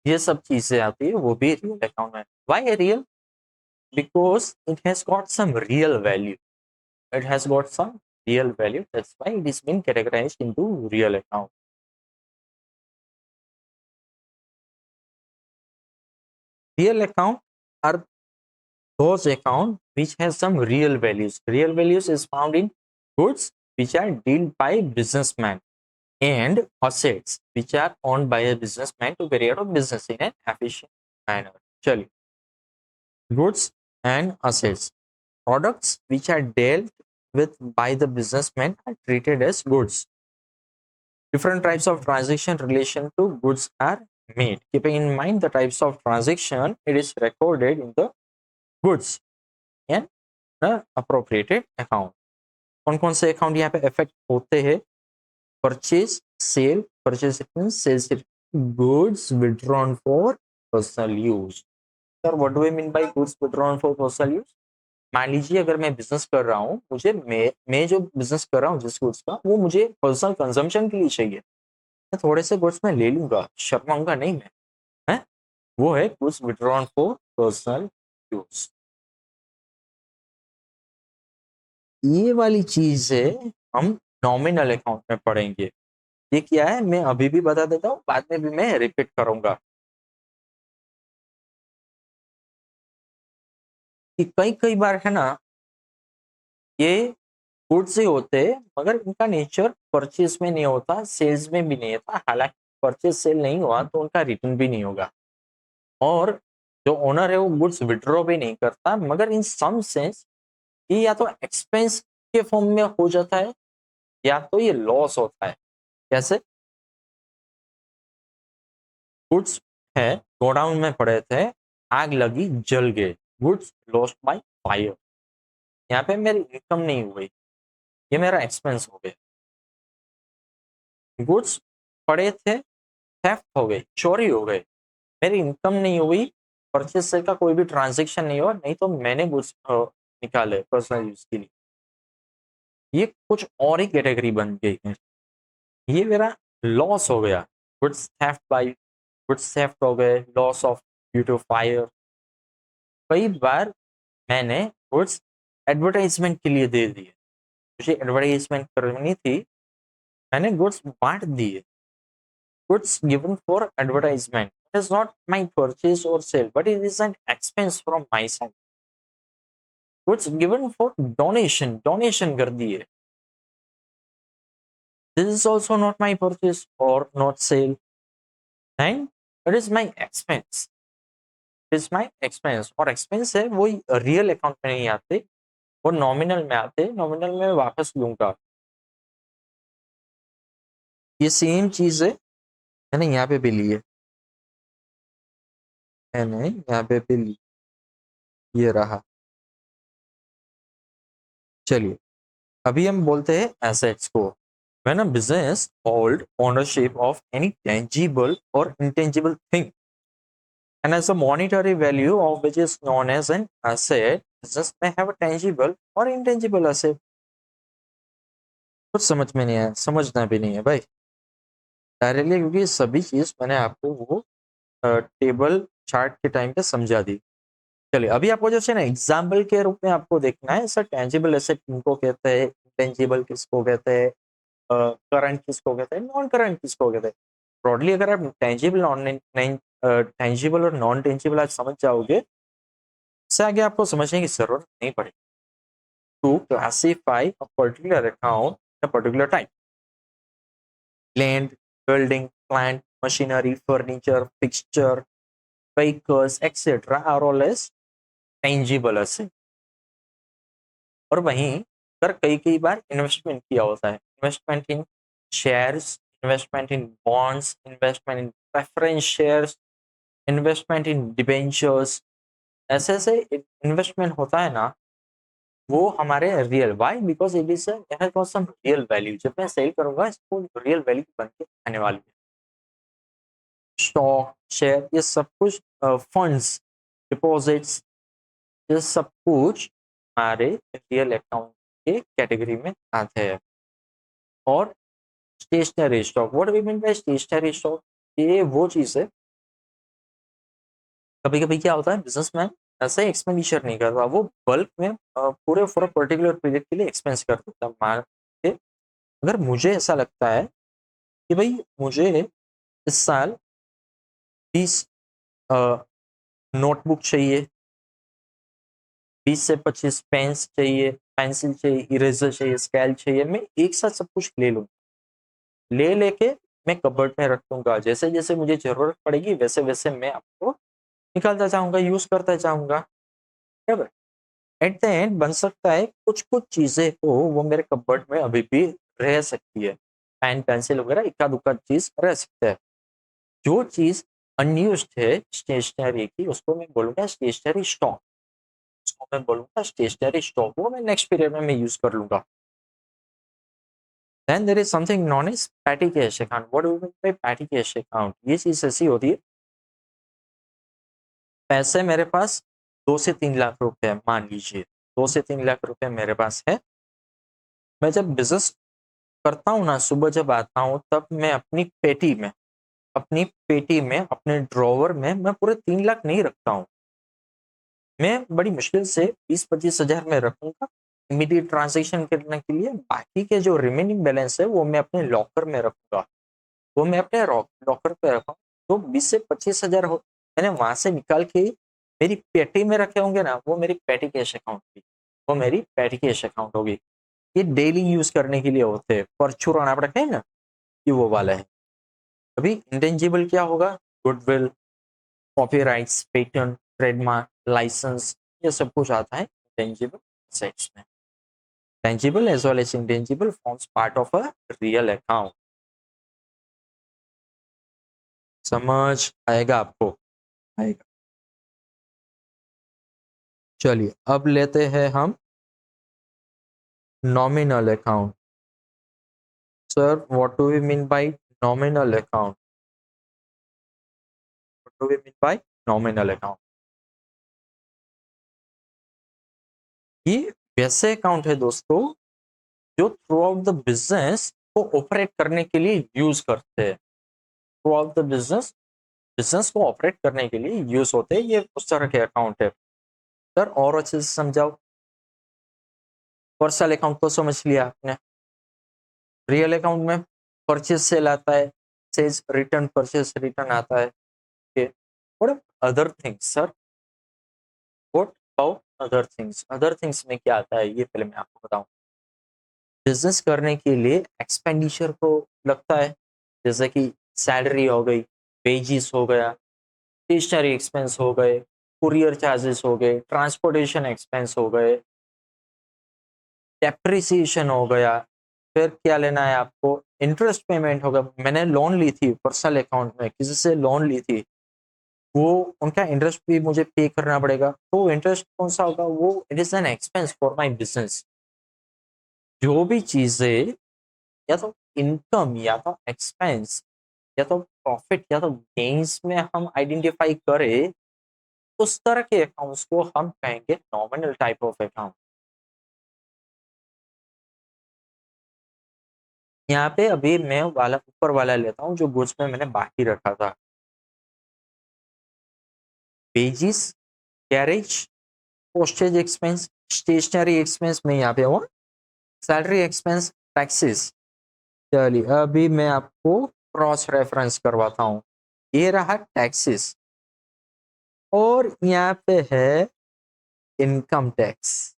ये सब चीजें आती है, वो भी रियल अकाउंट में। Why real? Because it has got some real value, it has got some real value, that's why it is been categorized into real account। Real account are those account which has some real values. Real values is found in goods which are dealt by businessman and assets which are owned by a businessman to carry out of business in an efficient manner. चलिए, goods and assets. Products which are dealt with by the businessman are treated as goods. Different types of transaction relation to goods are made. Keeping in mind the types of transaction, it is recorded in the goods and the appropriated account. कौन कौन से अकाउंट यहाँ पे इफेक्ट होते हैं? Purchase, sale, purchase sales, goods withdrawn for personal use. Sir, what do I mean by goods withdrawn for personal use? मान लीजिए अगर मैं बिजनेस कर रहा हूँ, मुझे मैं जो बिजनेस कर रहा हूँ जिस गुड्स का, वो मुझे पर्सनल कंजम्पशन के लिए चाहिए, मैं थोड़े से गुड्स में ले लूंगा, शर्माऊंगा नहीं मैं, है? वो है goods withdrawn for personal use. ये वाली चीज है हम नॉमिनल अकाउंट में पढ़ेंगे। ये क्या है मैं अभी भी बता देता हूँ, बाद में भी मैं रिपीट करूंगा कि कई कई बार है ना, ये गुड्स ही होते हैं मगर इनका नेचर परचेज में नहीं होता, सेल्स में भी नहीं होता। हालांकि परचेज सेल नहीं हुआ तो उनका रिटर्न भी नहीं होगा और जो ओनर है वो गुड्स विड्रॉ भी नहीं करता, मगर इन सम सेंस ये या तो एक्सपेंस के फॉर्म में हो जाता है या तो ये लॉस होता है। कैसे? गुड्स है, गोडाउन में पड़े थे, आग लगी, जल गए, गुड्स लॉस्ट बाय फायर। यहाँ पे मेरी इनकम नहीं हुई, ये मेरा एक्सपेंस हो गया। गुड्स पड़े थे, थेफ्ट हो गए, चोरी हो गए, मेरी इनकम नहीं हुई, परचेज सेल का कोई भी ट्रांजेक्शन नहीं हुआ, नहीं तो मैंने गुड्स निकाले पर्सनल यूज के लिए, ये कुछ और ही कैटेगरी बन गई है। ये मेरा लॉस हो गया, goods theft by, goods theft हो गए, loss of due to fire. कई बार मैंने गुड्स एडवर्टाइजमेंट के लिए दे दिए, मुझे एडवर्टाइजमेंट करनी थी, मैंने गुड्स बांट दिए। Goods given for advertisement. It is not my purchase or sale, but it is an expense from my side. Goods given for donation, donation कर दिए. This is also not my purchase or not sale, and it is my expense. It is my expense. और expense है वो real account में नहीं आते, वो nominal में आते, nominal में वापस लूंगा। ये सेम चीज है, मैंने यहाँ पे भी ली है, मैंने यहाँ पे भी ली, ये रहा। चलिए अभी हम बोलते हैं एसेट्स को। When a business hold ownership of any tangible or intangible thing and has a monetary value of which is known as an asset, business may have a tangible or intangible asset. कुछ समझ में नहीं आया, समझना भी नहीं है भाई डायरेक्टली, क्योंकि सभी चीज मैंने आपको वो टेबल चार्ट के टाइम पे समझा दी। चलिए अभी आपको जैसे ना एग्जाम्पल के रूप में आपको देखना है सर, टेंजिबल एसेट किनको कहते हैं, इंटेंजिबल किसको कहते हैं, करंट किसको कहते हैं, नॉन करंट किसको कहते हैं। ब्रॉडली अगर आप टेंजिबल नॉन टेंजिबल और नॉन टेंजिबल आज समझ जाओगे, इससे आगे आपको समझने की जरूरत नहीं पड़ेगी। To classify a particular account a particular type, land, building, plant, machinery, furniture, fixture, vehicles etcetera are all as tangible asset. और वहीं पर कई कई बार इन्वेस्टमेंट किया होता है, investment in shares, investment in bonds, investment in preference shares, investment in debentures. ऐसे ऐसे इन्वेस्टमेंट होता है ना, वो हमारे real, why because it is some real value, जब मैं सेल करूंगा इसको रियल वैल्यू बन के आने वाली है। स्टॉक, शेयर, ये सब कुछ, फंड्स, डिपॉजिट्स, ये सब कुछ हमारे रियल अकाउंट के कैटेगरी में आते हैं। और stationery stock, what we mean by stationery stock, ये वो चीज है, कभी कभी क्या होता है बिजनेसमैन ऐसे एक्सपेंडिचर नहीं करता, वो बल्क में पूरे फॉर पर्टिकुलर पीरियड के लिए एक्सपेंस कर देता है मान के। अगर मुझे ऐसा लगता है कि भाई मुझे इस साल 20 नोटबुक चाहिए, 20 से 25 पेन्स चाहिए, पेंसिल चाहिए, इरेजर चाहिए, स्केल चाहिए, मैं एक साथ सब कुछ ले लूँ, ले लेके मैं कबर्ड में रख दूंगा। जैसे जैसे मुझे जरूरत पड़ेगी वैसे वैसे मैं आपको निकालता जाऊंगा, यूज करता जाऊंगा। बराबर। एट द एंड बन सकता है कुछ कुछ चीजें हो वो मेरे कबर्ड में अभी भी रह सकती है, पेन पेंसिल वगैरह इक्का दुक्का चीज रह सकता है। जो चीज अनयूज्ड है स्टेशनरी की उसको मैं बोलूंगा स्टेशनरी स्टॉक, उसको मैं बोलूंगा स्टेशनरी स्टॉक, वो मैं नेक्स्ट पीरियड में मैं यूज कर लूंगा। Then there is something known as petty cash account. What do you mean by petty cash account? ये चीज ऐसी होती है, पैसे मेरे पास 2 से 3 लाख रुपए मान लीजिए, 2 से 3 लाख रुपए मेरे पास है। मैं जब बिजनेस करता हूँ ना, सुबह जब आता हूँ तब मैं अपनी पेटी में अपने ड्रॉवर में मैं पूरे 3 लाख नहीं रखता हूँ। मैं बड़ी मुश्किल से 20-25 हजार में रखूंगा इमीडिएट ट्रांजेक्शन करने के लिए। बाकी के जो रिमेनिंग बैलेंस है वो मैं अपने लॉकर में रखूंगा, वो मैं अपने लॉकर पे रखूँ। तो 20 से 25 हजार मैंने वहां से निकाल के मेरी पेटी में रखे होंगे ना, वो मेरी पेटी कैश अकाउंट की, वो मेरी पेटी कैश अकाउंट होगी। ये डेली यूज करने के लिए होते हैं, परचूरण आप रखे ना, ये वो वाला है। अभी इंटेंजिबल क्या होगा? Goodwill, copyrights, patent, trademark, licence, ये सब कुछ आता है इंटेंजिबल एसेट्स में। Tangible as well as intangible forms part of a real account. समझ आएगा आपको? आएगा। चलिए अब लेते हैं हम nominal account. Sir what do we mean by nominal account? What do we mean by nominal account? ये वैसे अकाउंट है दोस्तों जो थ्रू आउट द बिजनेस को ऑपरेट करने के लिए यूज करते हैं। थ्रू आउट द बिजनेस को ऑपरेट करने के लिए यूज होते हैं, ये उस तरह के अकाउंट है। सर और अच्छे से समझाओ। पर्सनल अकाउंट तो समझ लिया आपने। रियल अकाउंट में परचेज सेल आता है, सेल्स रिटर्न, परचेज रिटर्न आता है। What other things sir? What about other things? Other things में क्या आता है ये पहले मैं आपको बताऊं। बिजनेस करने के लिए एक्सपेंडिचर को लगता है, जैसे कि सैलरी हो गई, वेजिस हो गया, स्टेशनरी एक्सपेंस हो गए, कुरियर चार्जेस हो गए, ट्रांसपोर्टेशन एक्सपेंस हो गए, डेप्रिसिएशन हो गया। फिर क्या लेना है आपको? इंटरेस्ट पेमेंट होगा। मैंने लोन ली थी पर्सनल अकाउंट में, किसी से लोन ली थी, वो उनका इंटरेस्ट भी मुझे पे करना पड़ेगा। तो इंटरेस्ट कौन सा होगा? वो it is an expense for my business. जो भी चीजें या तो इनकम या तो एक्सपेंस या तो प्रॉफिट या तो गेन्स में हम आइडेंटिफाई करें, उस तरह के अकाउंट्स को हम कहेंगे नॉमिनल टाइप ऑफ अकाउंट। यहाँ पे अभी मैं वाला ऊपर वाला लेता हूँ जो गुड्स में मैंने बाकी रखा था। Wages, carriage, postage expense, stationery expense में यहाँ पे हुआ, सैलरी एक्सपेंस, टैक्सेस। चलिए अभी मैं आपको क्रॉस रेफरेंस करवाता हूँ। ये रहा टैक्सेस और यहाँ पे है इनकम टैक्स।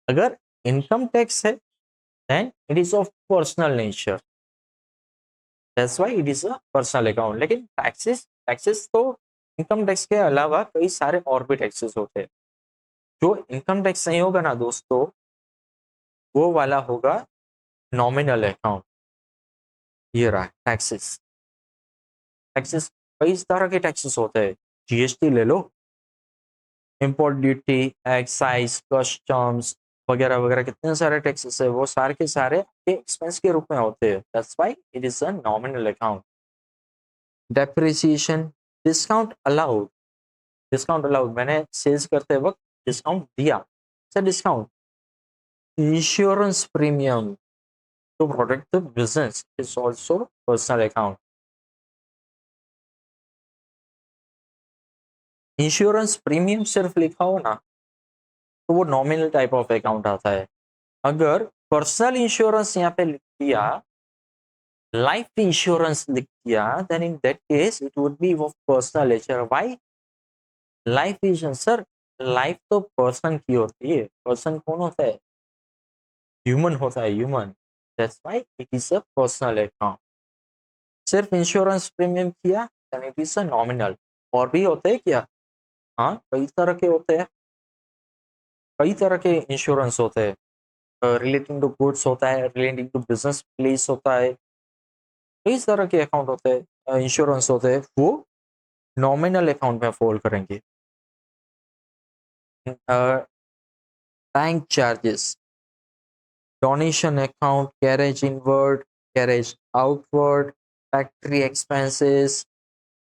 अगर इनकम टैक्स है then it is of personal nature, that's why it is a personal account। लेकिन टैक्सेस तो इनकम टैक्स के अलावा कई सारे और भी टैक्सेस होते हैं। जो इनकम टैक्स नहीं होगा ना दोस्तों, वो वाला होगा नॉमिनल अकाउंट। ये रहा टैक्सेस। टैक्सेस कई तरह के टैक्सेस होते हैं। जीएसटी ले लो, इंपोर्ट ड्यूटी, एक्साइज, कस्टम्स वगैरह वगैरह, कितने सारे टैक्सेस है, वो सारे के सारे एक्सपेंस के रूप में होते हैं। That's why it is a nominal account. Depreciation, discount allowed, discount allowed, मैंने सेल्स करते वक्त डिस्काउंट दिया, sir discount. Insurance premium to protect the business is also personal account. Insurance premium सिर्फ लिखा हो ना तो वो नॉमिनल टाइप ऑफ अकाउंट आता है। अगर पर्सनल इंश्योरेंस यहाँ पे लिख दिया, लाइफ इंश्योरेंस लिख दिया, then in that case it would be of personal nature. Why? Life insurance sir, life तो पर्सन की होती है। पर्सन कौन होता है? ह्यूमन होता है, human. That's why it is a personal account. सिर्फ इंश्योरेंस प्रीमियम किया and it is a nominal. और भी होते हैं क्या? हाँ, कई तरह के होते हैं, कई तरह के इंश्योरेंस होते हैं। रिलेटिंग टू गुड्स होता है, रिलेटिंग टू बिजनेस प्लेस होता है, कई तरह के अकाउंट होते हैं, इंश्योरेंस होते हैं, वो नॉमिनल अकाउंट में फॉल करेंगे। Bank charges, donation account, carriage inward, carriage outward, factory expenses,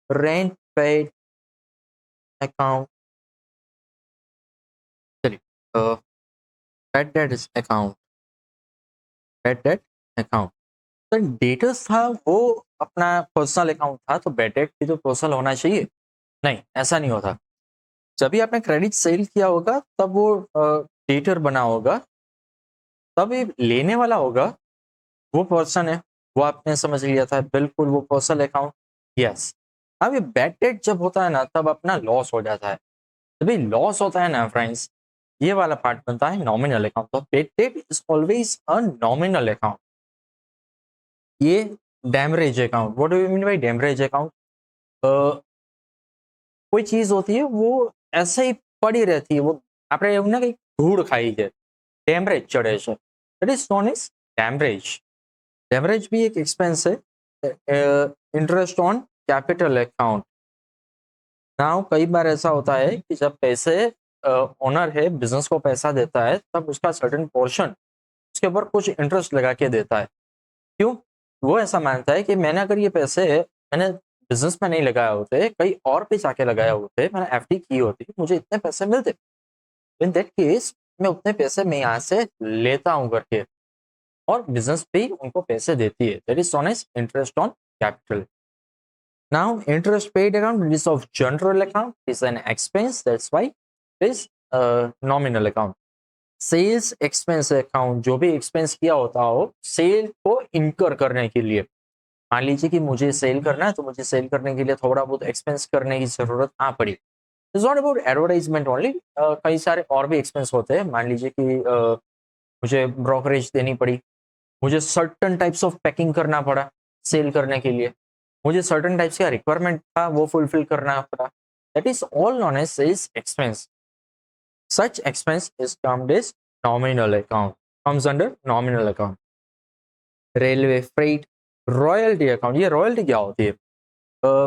rent paid account, चलिए bad debt account, bad debt account. तो डेटर्स था वो अपना पर्सनल अकाउंट था, तो बैड डेट भी तो पर्सनल होना चाहिए। नहीं, ऐसा नहीं होता। जब भी आपने क्रेडिट सेल किया होगा तब वो डेटर बना होगा, तब ये लेने वाला होगा वो पर्सन है, वो आपने समझ लिया था, बिल्कुल वो पर्सनल अकाउंट। यस। अब ये बैड डेट जब होता है ना, तब अपना लॉस हो जाता है। जब भी लॉस होता है ना फ्रेंड्स, ये वाला पार्ट बनता है नॉमिनल अकाउंट। तो bad debt is always a nominal account. ये demurrage account, what do you mean by demurrage account? कोई चीज होती है वो ऐसे ही पड़ी रहती है, वो આપણે એવું ના કઈ ધૂળ ખાઈ છે, ડેમરેજ ચડે છે, that is known as demurrage. Demurrage भी एक एक्सपेंस है। Interest on capital account. Now कई बार ऐसा होता है कि जब पैसे ओनर है बिजनेस को पैसा देता है, तब उसका सर्टेन पोर्शन उसके ऊपर कुछ इंटरेस्ट लगा के देता है। क्यों? वो ऐसा मानता है कि मैंने अगर ये पैसे मैंने बिजनेस में नहीं लगाए होते, कहीं और पे जाके लगाए होते, मैंने एफडी की होती, मुझे इतने पैसे मिलते। इन दैट केस मैं उतने पैसे मैं यहाँ से लेता हूँ करके, और बिजनेस भी उनको पैसे देती है। That is known as interest on capital. Now, interest paid account is of general account is an expense. That's why it is nominal account. Sales expense account, जो भी एक्सपेंस किया होता हो सेल को इनकर करने के लिए। मान लीजिए कि मुझे सेल करना है, तो मुझे सेल करने के लिए थोड़ा बहुत एक्सपेंस करने की जरूरत आ पड़ी। It's not about advertisement only, कई सारे और भी एक्सपेंस होते हैं। मान लीजिए कि मुझे ब्रोकरेज देनी पड़ी, मुझे सर्टन टाइप्स ऑफ पैकिंग करना पड़ा सेल करने के लिए, मुझे सर्टन टाइप्स का रिक्वायरमेंट था वो फुलफिल करना पड़ा। That is all known as sales expense. Such expense is termed as nominal account, comes under nominal account. Railway freight, royalty account. ये रॉयल्टी क्या होती है?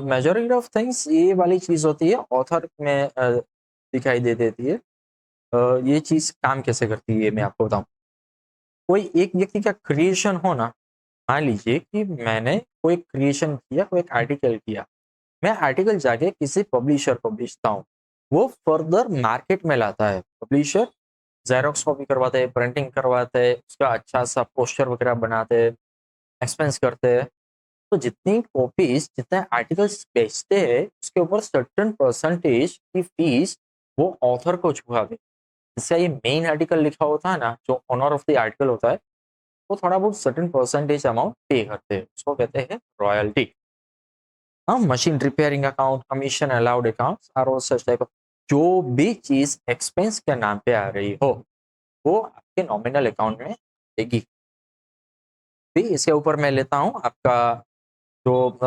मेजॉरिटी ऑफ थिंग्स ये वाली चीज होती है, ऑथर में दिखाई दे देती है। ये चीज काम कैसे करती है मैं आपको बताऊं। कोई एक व्यक्ति का क्रिएशन होना, मान लीजिए कि मैंने कोई क्रिएशन किया, कोई एक आर्टिकल किया, मैं आर्टिकल जाके किसी पब्लिशर को बेचता हूँ, वो फर्दर मार्केट में लाता है। पब्लिशर जेरोक्स कॉपी करवाते हैं, प्रिंटिंग करवाते हैं, उसका अच्छा सा पोस्टर वगैरह बनाते हैं, एक्सपेंस करते हैं। तो जितनी कॉपीज, जितने आर्टिकल्स बेचते हैं, उसके ऊपर सर्टेन परसेंटेज की फीस वो ऑथर को चुका दे। जिससे ये मेन आर्टिकल लिखा होता है ना, जो ऑनर ऑफ द आर्टिकल होता है, वो थोड़ा बहुत सर्टेन परसेंटेज अमाउंट पे करते हैं, उसको कहते हैं रॉयल्टी। हाँ, machine repairing account, commission allowed accounts are all such type of. जो भी चीज एक्सपेंस के नाम पे आ रही हो, वो आपके नॉमिनल अकाउंट में देगी। भी इसके ऊपर मैं लेता हूँ आपका जो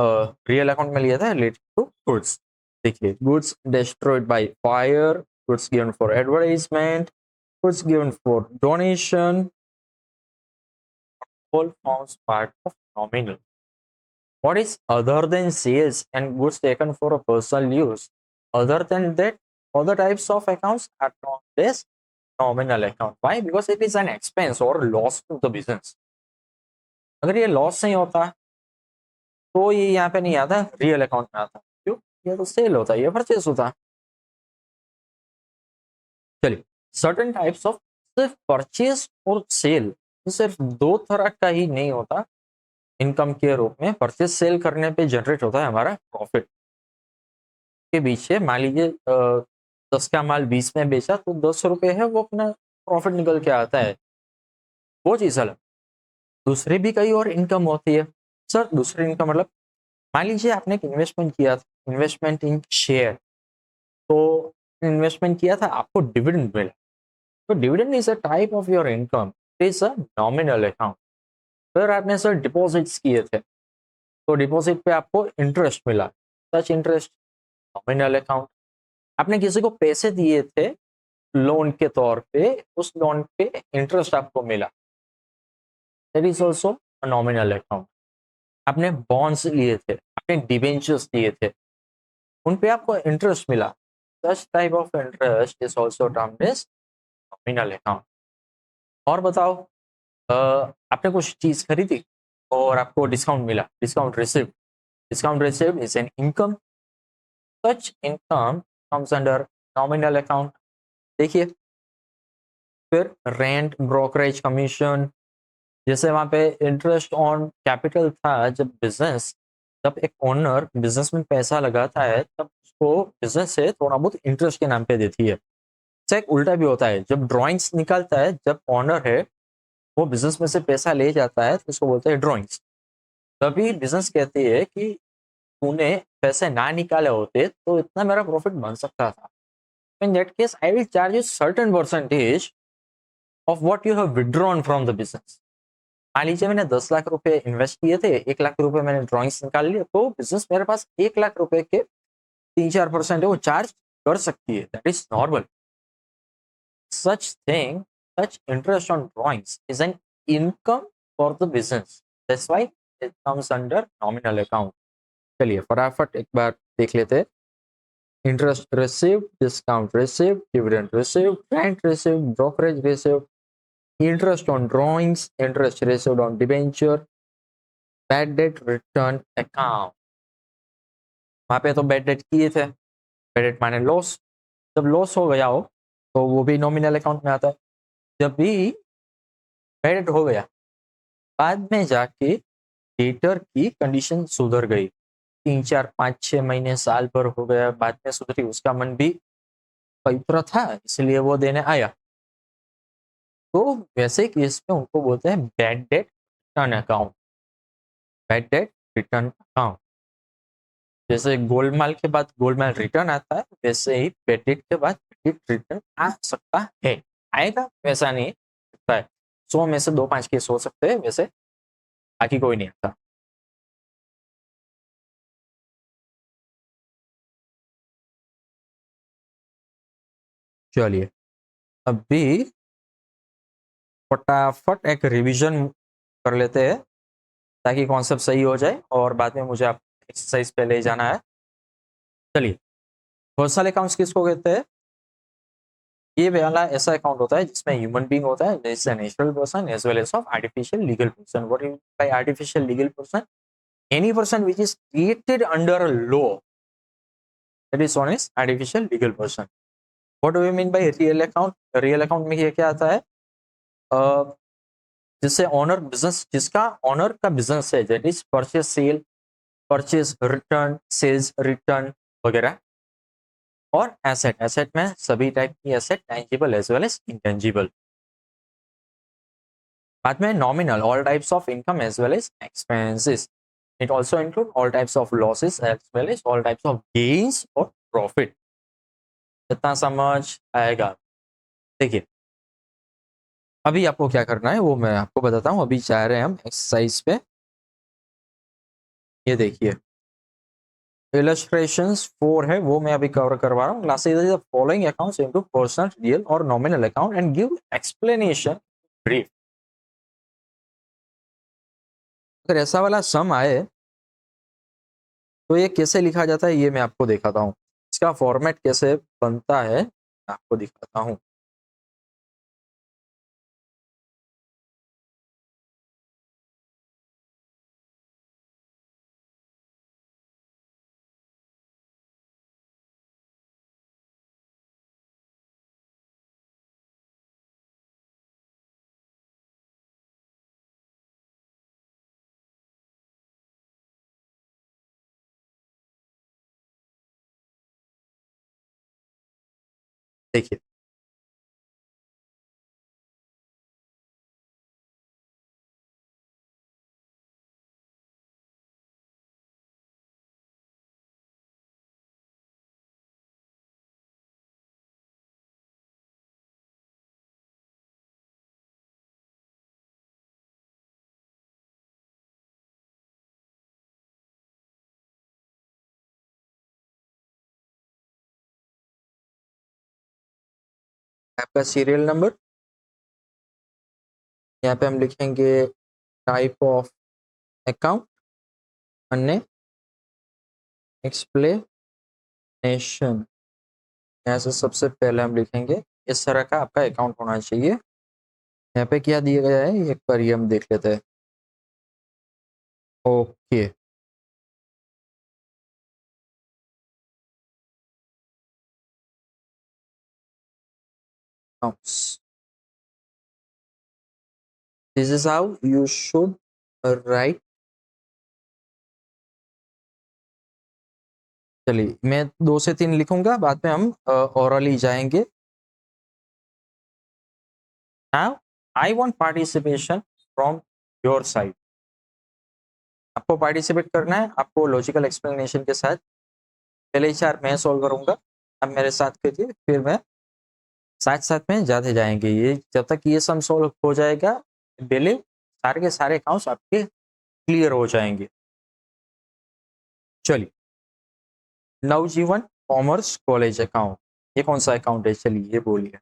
रियल अकाउंट में लिया था रिलेटेड टू गुड्स। देखिए, goods destroyed by fire, goods given for advertisement, goods given for donation, all forms part of nominal. What is other than sales and goods taken for a personal use? Other than that, other types of accounts are known as nominal account. Why? Because it is an expense or loss to the business. अगर ये लॉस नहीं होता तो ये यहाँ पे नहीं आता, रियल अकाउंट में आता। क्यों? ये तो सेल होता है, ये परचेस होता। चलिए, सर्टेन टाइप्स ऑफ, सिर्फ परचेस और सेल सिर्फ दो तरह का ही नहीं होता इनकम के रूप में। परचेस सेल करने पे जनरेट होता है हमारा प्रॉफिट। के पीछे मान लीजिए 10 का माल 20 में बेचा, तो 10 रुपए है वो अपना प्रॉफिट निकल के आता है, वो चीज अलग। दूसरी भी कई और इनकम होती है। सर दूसरी इनकम मतलब, मान लीजिए आपने एक इन्वेस्टमेंट किया था, इन्वेस्टमेंट इन शेयर, तो इन्वेस्टमेंट किया था, आपको डिविडेंड मिला। तो dividend is a type of your income, it is a nominal account. फिर आपने सर डिपॉजिट्स किए थे, तो डिपॉजिट पे आपको इंटरेस्ट मिला, सच इंटरेस्ट नॉमिनल अकाउंट। आपने किसी को पैसे दिए थे लोन के तौर पे, उस लोन पे इंटरेस्ट आपको मिला, that is also a nominal account. आपने बॉन्ड्स लिए थे, आपने डिबेंचर्स लिए थे, उन पे आपको इंटरेस्ट मिला, such type of interest is also termed as nominal account. और बताओ, आपने कुछ चीज खरीदी और आपको डिस्काउंट मिला, discount received is an income, such income comes under nominal account. देखिए, फिर रेंट, ब्रोकरेज कमीशन, जैसे वहां पे इंटरेस्ट ऑन कैपिटल था। जब एक ओनर बिजनेस में पैसा लगाता है, तब उसको बिजनेस से थोड़ा बहुत इंटरेस्ट के नाम पे देती है। इससे एक उल्टा भी होता है, जब ड्रॉइंग्स निकालता है, जब ओनर है वो बिजनेस में से पैसा ले जाता है, तो उसको बोलते हैं ड्रॉइंग्स। तभी बिजनेस कहती है कि तूने पैसे ना निकाले होते तो इतना मेरा प्रॉफिट बन सकता था। इन that case I will charge you certain percentage of what you have withdrawn from the business. मान लीजिए मैंने 10 लाख रुपए इन्वेस्ट किए थे, 1 लाख रुपए मैंने ड्रॉइंग्स निकाल लिए, तो बिजनेस मेरे पास 1 लाख रुपए के 3-4% है वो चार्ज कर सकती है, that is normal. Such thing, such interest on drawings is an income for the business, that's why it comes under nominal account. चलिए फटाफट एक बार देख लेते हैं। Interest received, discount received, dividend received, rent received, brokerage received, interest on drawings, interest received on debenture, bad debt return account। वहां पे तो बैड डेट किए थे, बैड डेट माने लॉस। जब लॉस हो गया हो तो वो भी नॉमिनल अकाउंट में आता है। जब भी बैड डेट हो गया, बाद में जाके डेटर की कंडीशन सुधर गई, 3-4-5-6 महीने साल भर हो गया, बाद में सुधरी, उसका मन भी पवित्र था, इसलिए वो देने आया, तो वैसे केस में उनको बोलते हैं bad debt return account. Bad date return account, जैसे गोलमाल के बाद गोलमाल रिटर्न आता है, वैसे ही पेटेंट के बाद पेटेंट रिटर्न आ सकता है। आएगा वैसा नहीं सकता है, 100 में से 2-5 केस हो सकते हैं, वैसे बाकी कोई नहीं आता। चलिए अभी फटाफट एक रिवीजन कर लेते हैं, ताकि कॉन्सेप्ट सही हो जाए और बाद में मुझे आप एक्सरसाइज पे ले जाना है। चलिए, पर्सनल अकाउंट्स किसको कहते हैं? ये वाला ऐसा अकाउंट होता है जिसमें ह्यूमन बीइंग होता है, जैसे natural person as well as of artificial legal person. What you by artificial legal person? Any person which is created under a law, that is known as artificial legal person. What do we mean by real account? Real account में ये क्या आता है? जिससे ऑनर बिजनेस, जिसका ऑनर का बिजनेस है, that is purchase sale, purchase return, sales return वगैरह। और एसेट, एसेट में सभी टाइप की asset, tangible as well as intangible. बाद में nominal, all types of income as well as expenses. It also include all types of losses as well as all types of gains or profit। इतना समझ आएगा? देखिए, अभी आपको क्या करना है वो मैं आपको बताता हूँ। अभी जा रहे हैं हम एक्सरसाइज पे। ये देखिए, इलस्ट्रेशंस 4 है, वो मैं अभी कवर करवा रहा हूँ। Classify the following accounts into personal, real और nominal account and give explanation brief. अगर ऐसा वाला सम आए तो ये कैसे लिखा जाता है, ये मैं आपको दिखाता हूँ। इसका फॉर्मेट कैसे बनता है आपको दिखाता हूँ। देखिए, आपका सीरियल नंबर, यहाँ पे हम लिखेंगे टाइप ऑफ अकाउंट અને एक्सप्लेनेशन। यहाँ से सबसे पहले हम लिखेंगे इस तरह का आपका अकाउंट होना चाहिए। यहाँ पे क्या दिया गया है एक बार ये हम देख लेते हैं। Okay, this is how you should write. चलिए मैं 2 से 3 लिखूंगा, बाद में हम ओरली जाएंगे। Now I want participation from your side. आपको पार्टिसिपेट करना है, आपको लॉजिकल एक्सप्लेनेशन के साथ। पहले 4 मैं सॉल्व करूंगा, आप मेरे साथ करिए, फिर मैं साथ साथ में जाते जाएंगे। ये जब तक ये सम सॉल्व हो जाएगा पहले सारे के सारे अकाउंट्स आपके क्लियर हो जाएंगे। चलिए, नवजीवन कॉमर्स कॉलेज अकाउंट, ये कौन सा अकाउंट है? चलिए ये बोलिए।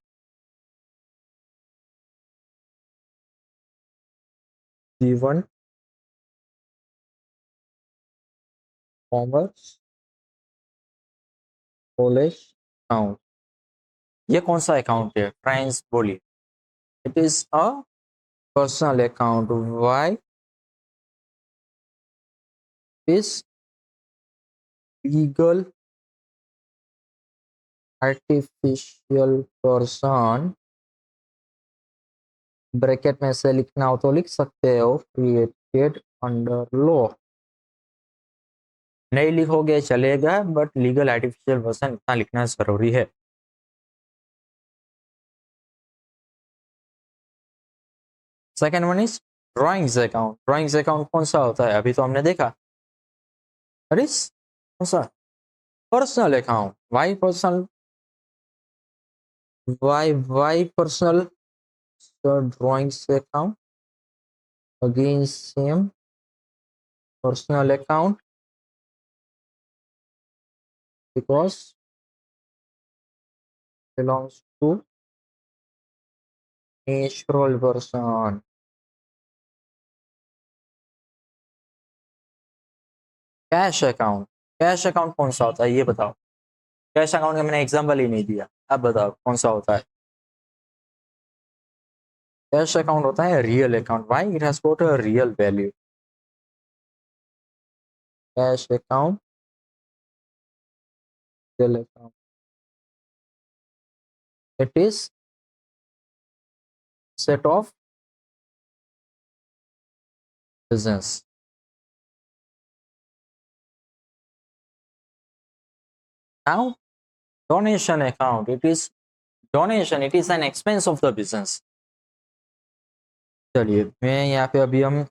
जीवन कॉमर्स कॉलेज अकाउंट, ये कौन सा अकाउंट है फ्रेंड्स? बोलिए। It is a personal account. Why? Is legal artificial person, bracket में से लिखना हो तो लिख सकते हो, क्रिएटेड अंडर लॉ। नहीं लिखोगे चलेगा, बट लीगल आर्टिफिशियल पर्सन इतना लिखना जरूरी है। Second one is drawings account. Drawings account कौन सा होता है? अभी तो हमने देखा। अरे कौन सा? Personal account. Why personal? Why personal drawings account? Again same, personal account because belongs to natural person। Cash account, cash account कौन सा होता है ये बताओ? कैश अकाउंट का मैंने एग्जांपल ही नहीं दिया, अब बताओ कौन सा होता है? कैश अकाउंट होता है real account. Why? It has got a real value. Cash account, real account, it is set of business. Now donation account, it is donation, it is an expense of the business। चलिए मैं यहाँ पे अभी हम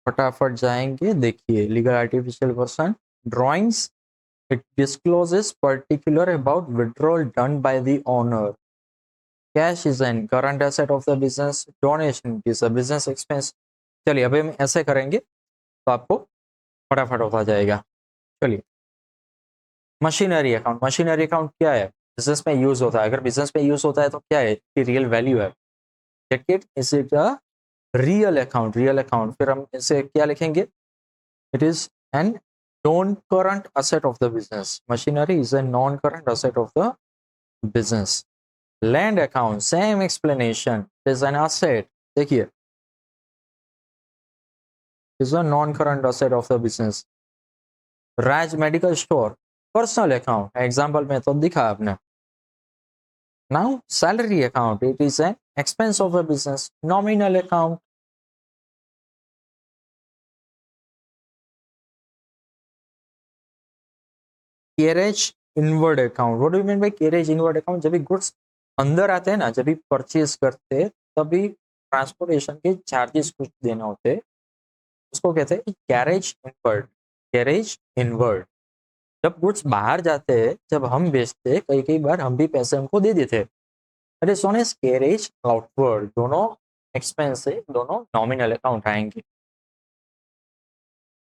फटाफट जाएंगे। देखिए, legal artificial person drawings, it discloses particular about withdrawal done by the owner। cash is an current asset of the business, donation is a business expense। चलिए अभी हम ऐसे करेंगे तो आपको फटाफट होता जाएगा। चलिए, मशीनरी अकाउंट। मशीनरी अकाउंट क्या है? बिजनेस में यूज होता है। अगर बिजनेस में यूज होता है तो क्या है? इसकी रियल वैल्यू है। Is it a real account? Real account, फिर हम इसे क्या लिखेंगे? It is an non current asset of the business. Machinery is a non current asset of the business. Land account, same explanation, is an asset. देखिए, is a non current asset of the business. Raj medical store, personal account, example में तो दिखा आपने। Now salary account, it is an expense of a business, nominal account। Carriage inward account, what do you mean bye carriage inward account? जब भी गुड्स अंदर आते हैं ना, जब भी परचेज करते हैं तभी ट्रांसपोर्टेशन के चार्जेस कुछ देना होते हैं, उसको कहते हैं कैरेज इनवर्ड। कैरेज इनवर्ड, जब गुड्स बाहर जाते हैं, जब हम बेचते हैं, कई कई बार हम भी पैसे हमको दे देते हैं। अरे सोन इज कैरेज आउटवर्ड। दोनों एक्सपेंस है, दोनों नॉमिनल अकाउंट आएंगे।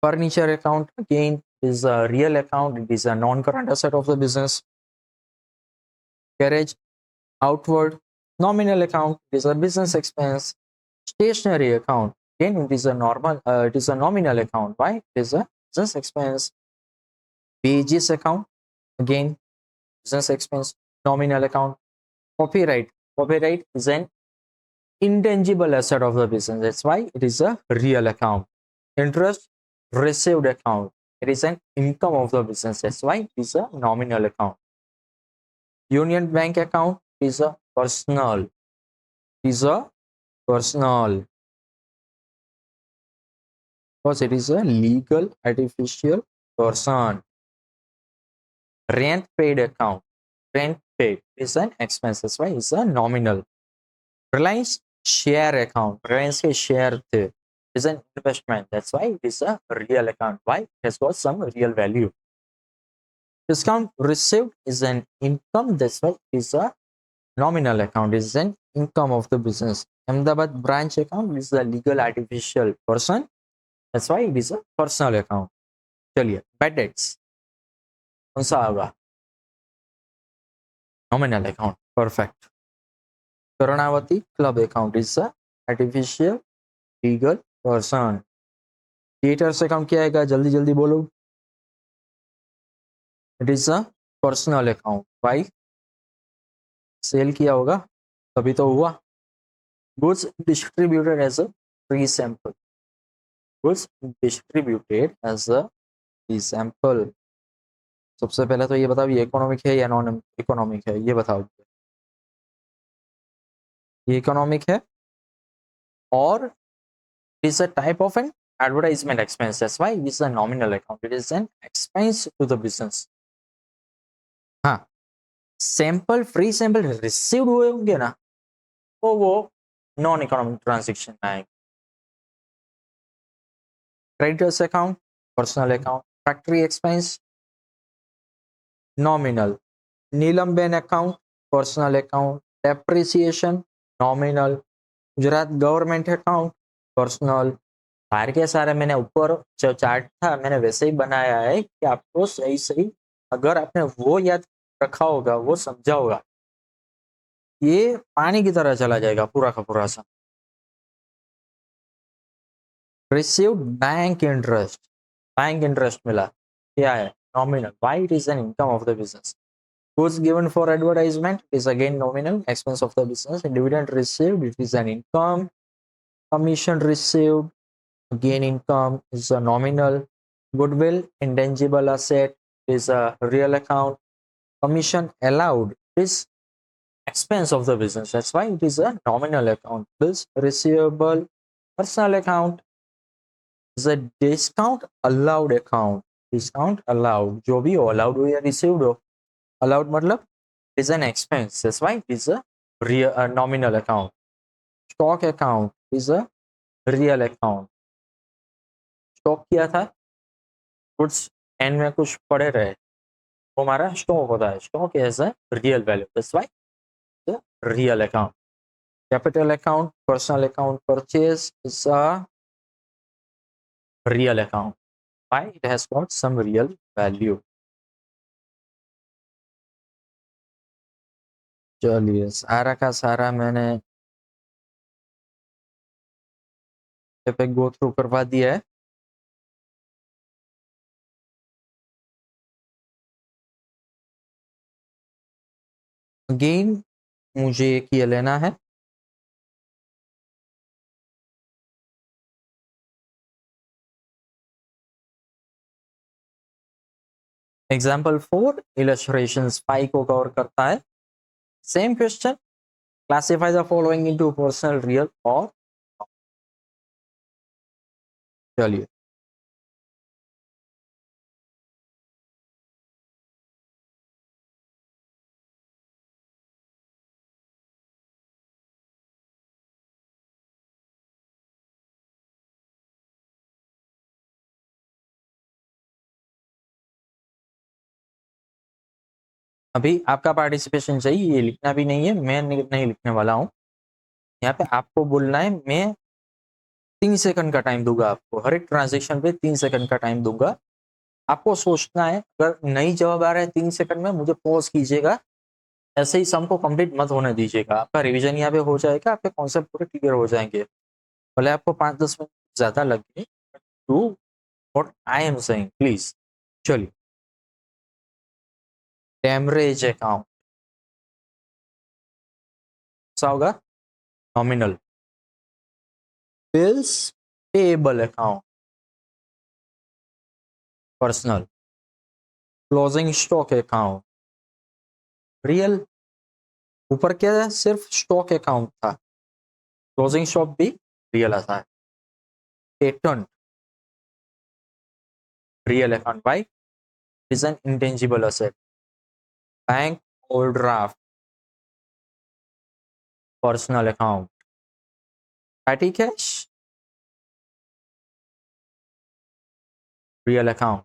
Furniture account again is a real account. It is a non-current asset of the business. Carriage outward Nominal account is a business expense. Stationary account, again it is a it is a nominal account. Why? It is a business expense. Wages account, again business expense, nominal account. Copyright is an intangible asset of the business. That's why it is a real account. Interest received account, it is an income of the business. That's why it is a nominal account. Union bank account is a personal. Is a personal because it is a legal artificial person. Rent paid account, rent paid is an expense. That's why it's a nominal. Reliance share account, Reliance के share थे, is an investment. That's why it is a real account. Why? It has got some real value. Discount received is an income. That's why it is a nominal account. It is an income of the business. Ahmedabad branch account is a legal artificial person. That's why it is a personal account. चलिए bad debts कौन सा होगा? Nominal account. Perfect. Karnavati club account is a artificial legal person. Theaters account क्या आएगा? जल्दी जल्दी बोलो. It is a personal account. Why? Sale किया होगा तभी तो हुआ. Goods distributed as a free sample. Goods distributed as a free sample. सबसे पहले तो ये बताओ ये इकोनॉमिक है या नॉन इकोनॉमिक है, ये बताओ. ये इकोनॉमिक है और it is a type of an advertisement expense. That's why it is a nominal account. It is an expense to the business. हाँ, सैंपल फ्री सैंपल रिसीव्ड हुए होंगे ना तो वो नॉन इकोनॉमिक ट्रांजेक्शन में आएगा. Creditors account personal account. Factory expense nominal. Neelamben account personal account. Depreciation nominal. Gujarat government account personal. सारे के सारे मैंने ऊपर जो चार्ट था मैंने वैसे ही बनाया है कि आपको सही सही अगर आपने वो याद रखा होगा वो समझा होगा ये पानी की तरह चला जाएगा पूरा का पूरा सा. रिसीव्ड बैंक इंटरेस्ट मिला क्या है? Nominal. Why? It is an income of the business. Goods given for advertisement is again nominal expense of the business. Dividend received, it is an income. Commission received, again income, is a nominal. Goodwill, intangible asset, is a real account. Commission allowed is expense of the business. That's why it is a nominal account. Bills receivable, personal account, is a discount allowed account. Discount allowed, जो भी हो allowed हो या received हो. Allowed मतलब is an expense. That's why it is a nominal account. Stock account is a real account. Stock किया था गुड्स एंड में कुछ पड़े रहे वो हमारा स्टॉक होता है. Stock as a real value. That's why the real account. Capital account personal account. Purchase is a real account. Why? It has got some real value. चलिए सारा का सारा मैंने पे गो थ्रू करवा दिया है. अगेन मुझे एक ये लेना है. एग्जाम्पल 4 इलस्ट्रेशंस 5 को कवर करता है. Same question. Classify the following into personal real और. चलिए अभी आपका पार्टिसिपेशन चाहिए. ये लिखना भी नहीं है, मैं नहीं लिखने वाला हूँ. यहाँ पे आपको बोलना है. मैं 3 सेकंड का टाइम दूंगा आपको. हर एक ट्रांजेक्शन पे 3 सेकंड का टाइम दूंगा. आपको सोचना है. अगर नहीं जवाब आ रहा है 3 सेकंड में मुझे पॉज कीजिएगा ऐसे ही सम को कंप्लीट मत होने दीजिएगा, आपका रिवीजन यहाँ पे हो जाएगा, आपके कॉन्सेप्ट पूरे क्लियर हो जाएंगे, भले आपको 5-10 मिनट ज्यादा लगे, do what I am saying please. चलिए, डेमरेज अकाउंट क्या होगा? Nominal. Bills payable account personal. Closing stock account real. ऊपर क्या है? सिर्फ स्टॉक अकाउंट था, क्लोजिंग स्टॉक भी रियल आता है। Patent real account by is an intangible asset. Bank overdraft personal account. Petty cash real account.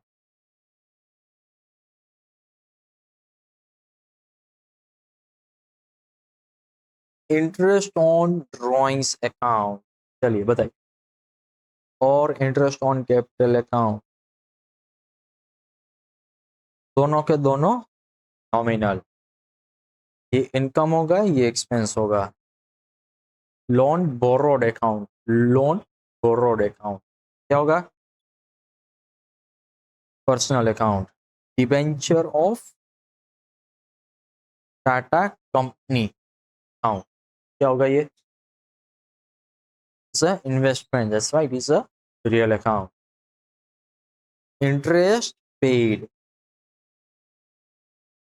Interest on drawings account, चलिए बताइए। और इंटरेस्ट ऑन कैपिटल अकाउंट, दोनों के दोनों नॉमिनल। ये इनकम होगा, ये एक्सपेंस होगा। Loan borrowed account, loan borrowed account क्या होगा? Personal account. Debenture of Tata company account क्या होगा? ये is a investment, that's right, is a real account. Interest paid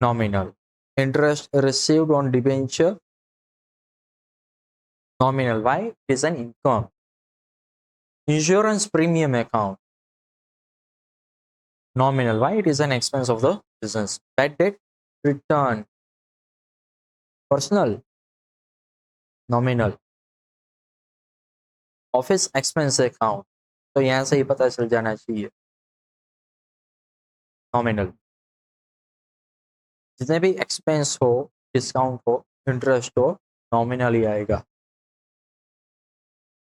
nominal. Interest received on debenture nominal. Why? It is an income. Insurance premium account nominal. Why? It is an expense of the business. Bad debt return personal nominal. Office expense account, तो यहाँ से ही पता चल जाना चाहिए nominal. जितने भी एक्सपेंस हो, डिस्काउंट हो, इंटरेस्ट हो, नॉमिनल ही आएगा।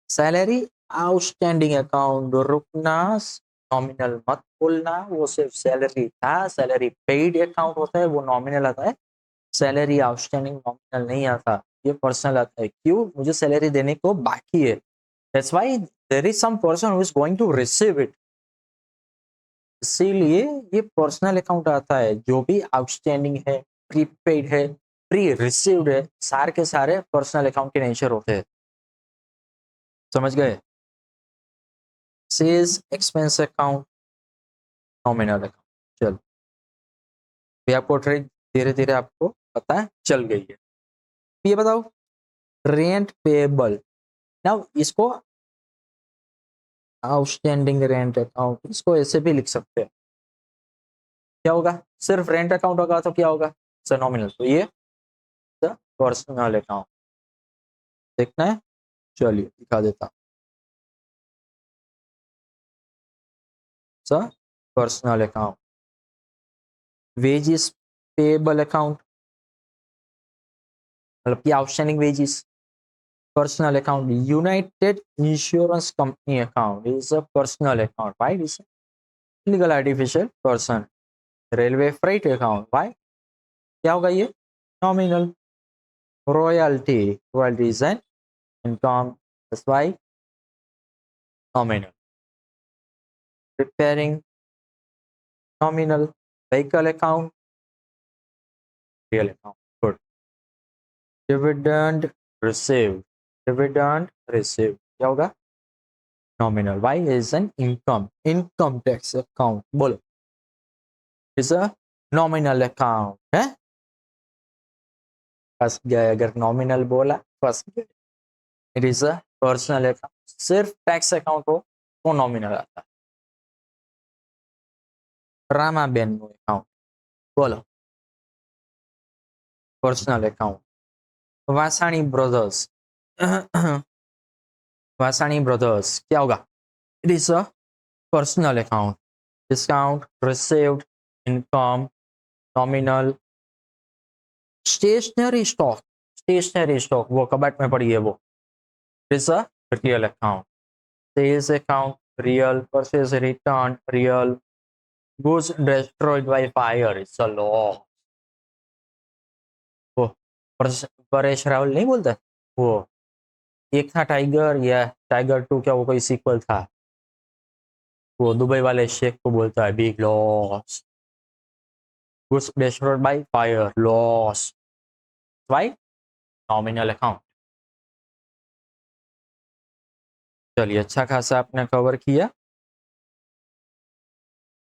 सैलरी आउटस्टैंडिंग अकाउंट, रुकना, नॉमिनल मत बोलना, वो सिर्फ सैलरी था। सैलरी पेड अकाउंट होता है, वो नॉमिनल आता है। सैलरी आउटस्टैंडिंग नॉमिनल नहीं आता, ये पर्सनल आता है। क्यों? मुझे सैलरी देने को बाकी है, that's why there is some person who is going to receive it, इसीलिए ये पर्सनल अकाउंट आता है। जो भी आउटस्टैंडिंग है, प्रीपेड है, प्री रिसीव्ड है, सारे के सारे पर्सनल अकाउंट के नेचर होते हैं। समझ गए? Sales expense account nominal account. चल, ये आपको ट्रिक धीरे धीरे आपको पता चल गई है। ये बताओ, रेंट पेएबल, नाउ इसको आउटस्टैंडिंग रेंट अकाउंट, इसको ऐसे भी लिख सकते हैं। क्या होगा? सिर्फ रेंट अकाउंट होगा तो क्या होगा? Sir nominal. तो ये पर्सनल अकाउंट देखना है, चलिए दिखा देता हूं। Sir personal account. Wages payable account, मतलब कि outstanding wages, personal account. United Insurance Company account is a personal account. Why? It is a legal artificial person. Railway freight account. Why? क्या होगा ये? Nominal. Royalty. Royalty is an income. That's why nominal. Repairing. Nominal. Vehicle account. Real account. Good. Dividend received. Dividend received. क्या होगा? Nominal. Why? Is an income. Income tax account. बोलो. Is a nominal account. है? फंस गए, अगर नॉमिनल बोला फंस गए। It is a personal account, सिर्फ टैक्स अकाउंट हो वो नॉमिनल आता है। रामाबेन अकाउंट बोलो, personal account. Vasani brothers, Vasani brothers क्या होगा? It is a personal account. Discount received, income, nominal. Stationery stock वो कबाट में पड़ी है, वो it is a real account. Sales account real, purchase return real, goods destroyed by fire, it's a law. Oh, Paresh Rawal नहीं बोलता वो, एक था टाइगर या टाइगर 2, क्या वो कोई सीक्वल था, वो दुबई वाले शेख को बोलता है big loss, goods destroyed by fire, loss by nominal account। चलिए, अच्छा खासा आपने कवर किया।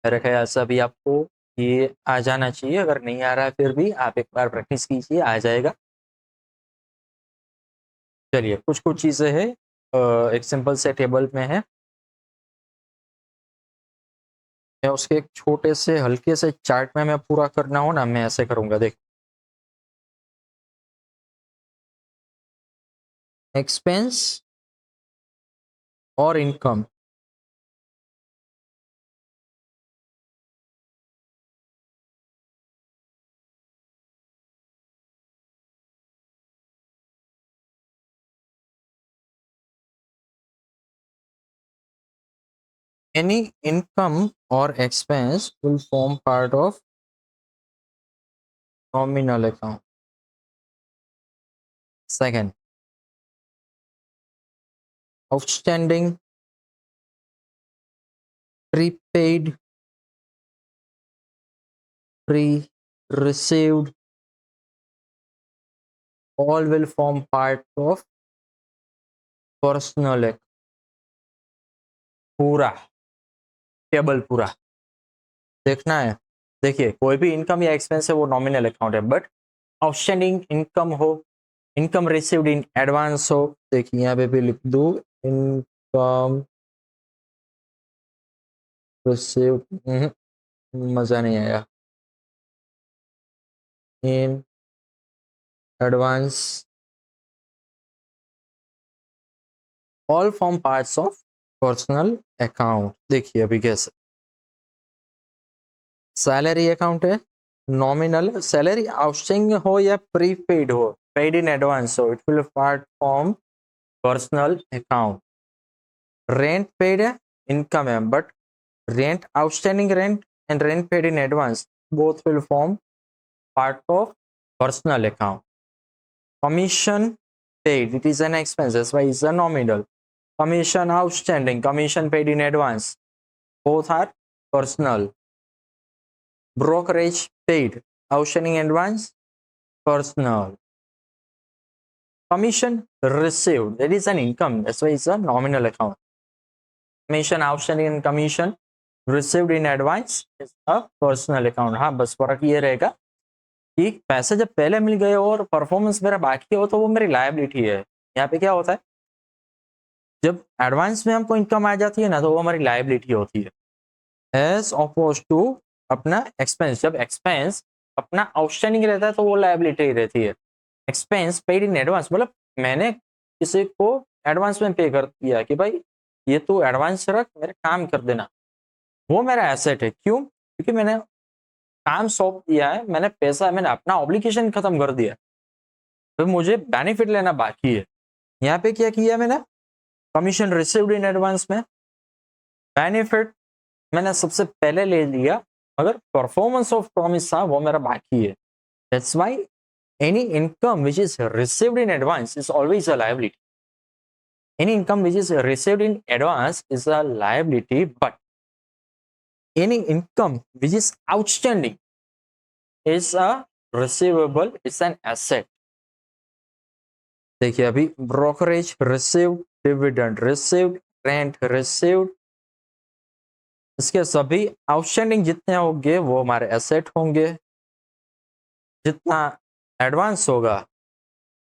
मेरे ख्याल से अभी आपको ये आ जाना चाहिए, अगर नहीं आ रहा है फिर भी आप एक बार प्रैक्टिस कीजिए, आ जाएगा। चलिए, कुछ कुछ चीज़ें हैं, एक सिंपल से टेबल में है, मैं उसके एक छोटे से हल्के से चार्ट में मैं पूरा करना हो ना, मैं ऐसे करूँगा। देख, एक्सपेंस और income, any income or expense will form part of nominal account। Second, outstanding, prepaid, pre-received, all will form part of personal account। पूरा टेबल पूरा देखना है। देखिए, कोई भी इनकम या एक्सपेंस है वो नॉमिनल अकाउंट है, बट आउटस्टैंडिंग इनकम हो, इनकम रिसीव्ड इन एडवांस हो, देखिए यहाँ पे भी लिख दो, इनकम रिसीव्ड, मजा नहीं आया, in advance, all form parts of personal account. देखिए अभी कैसे, सैलरी अकाउंट है, नॉमिनल सैलरी आउटस्टैंडिंग हो या प्रीपेड हो, पेड इन एडवांस हो, it will part from personal account. Rent paid है, इनकम है, but rent outstanding rent and rent paid in advance both will form part of personal account। Commission paid, it is an expense, that's why it's a nominal। Commission outstanding, commission paid in advance, both are personal। Brokerage paid, outstanding advance, personal। Commission received, that is an income, that's why it's a nominal account। Commission outstanding and commission received in advance is a personal account। हाँ, बस फर्क ये रहेगा कि पैसे जब पहले मिल गए और परफॉर्मेंस मेरा बाकी हो तो वो मेरी लायबिलिटी है। यहाँ पे क्या होता है, जब एडवांस में हमको इनकम आ जाती है ना तो वो हमारी लायबिलिटी होती है, एज अपोज टू अपना एक्सपेंस। जब एक्सपेंस अपना आउटस्टैंडिंग रहता है तो वो लायबिलिटी रहती है। एक्सपेंस पेड इन एडवांस, मतलब मैंने किसी को एडवांस में पे कर दिया कि भाई ये तू एडवांस रख, मेरे काम कर देना, वो मेरा एसेट है। क्यों? क्योंकि मैंने काम सौंप दिया है, मैंने पैसा, मैंने अपना ऑब्लिगेशन खत्म कर दिया, तो मुझे बेनिफिट लेना बाकी है। यहाँ पे क्या किया मैंने, कमीशन रिसीव्ड इन एडवांस में बेनिफिट मैंने सबसे पहले ले लिया, मगर परफॉर्मेंस ऑफ प्रॉमिस था वो मेरा बाकी है। That's why any income which is received in advance is always a liability. Any income which is received in advance is a liability, but any income which is outstanding is a receivable, is an asset. देखिए अभी brokerage received, dividend received, rent received, इसके सभी आउटस्टैंडिंग जितने होंगे वो हमारे एसेट होंगे, जितना एडवांस होगा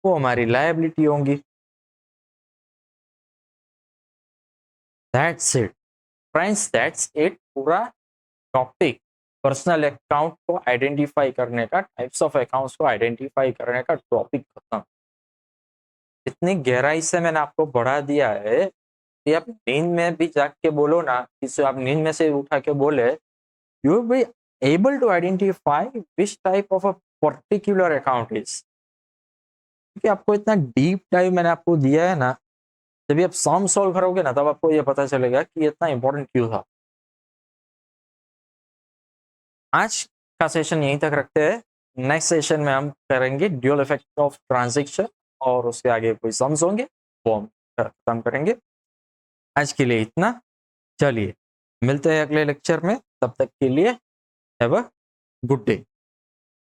वो हमारी लायबिलिटी होंगी। That's it friends, that's it. पूरा टॉपिक पर्सनल अकाउंट को आइडेंटिफाई करने का, टाइप्स ऑफ अकाउंट्स को आइडेंटिफाई करने का टॉपिक खत्म। इतनी गहराई से मैंने आपको बढ़ा दिया है कि आप नींद में भी जाग के बोलो ना, किसी आप नींद में से उठा के बोले, you will be able to identify which type of a particular account is. क्योंकि आपको इतना डीप डाइव मैंने आपको दिया है ना, जब आप सम सॉल्व करोगे ना तब आपको ये पता चलेगा कि इतना इंपॉर्टेंट क्यों था। आज का सेशन यहीं तक रखते हैं। नेक्स्ट सेशन में हम करेंगे ड्यूअल इफेक्ट ऑफ ट्रांजैक्शन और उसके आगे कोई सम्स होंगे वो हम खत्म करेंगे। आज के लिए इतना, चलिए मिलते हैं अगले लेक्चर में, तब तक के लिए हैव अ गुड डे।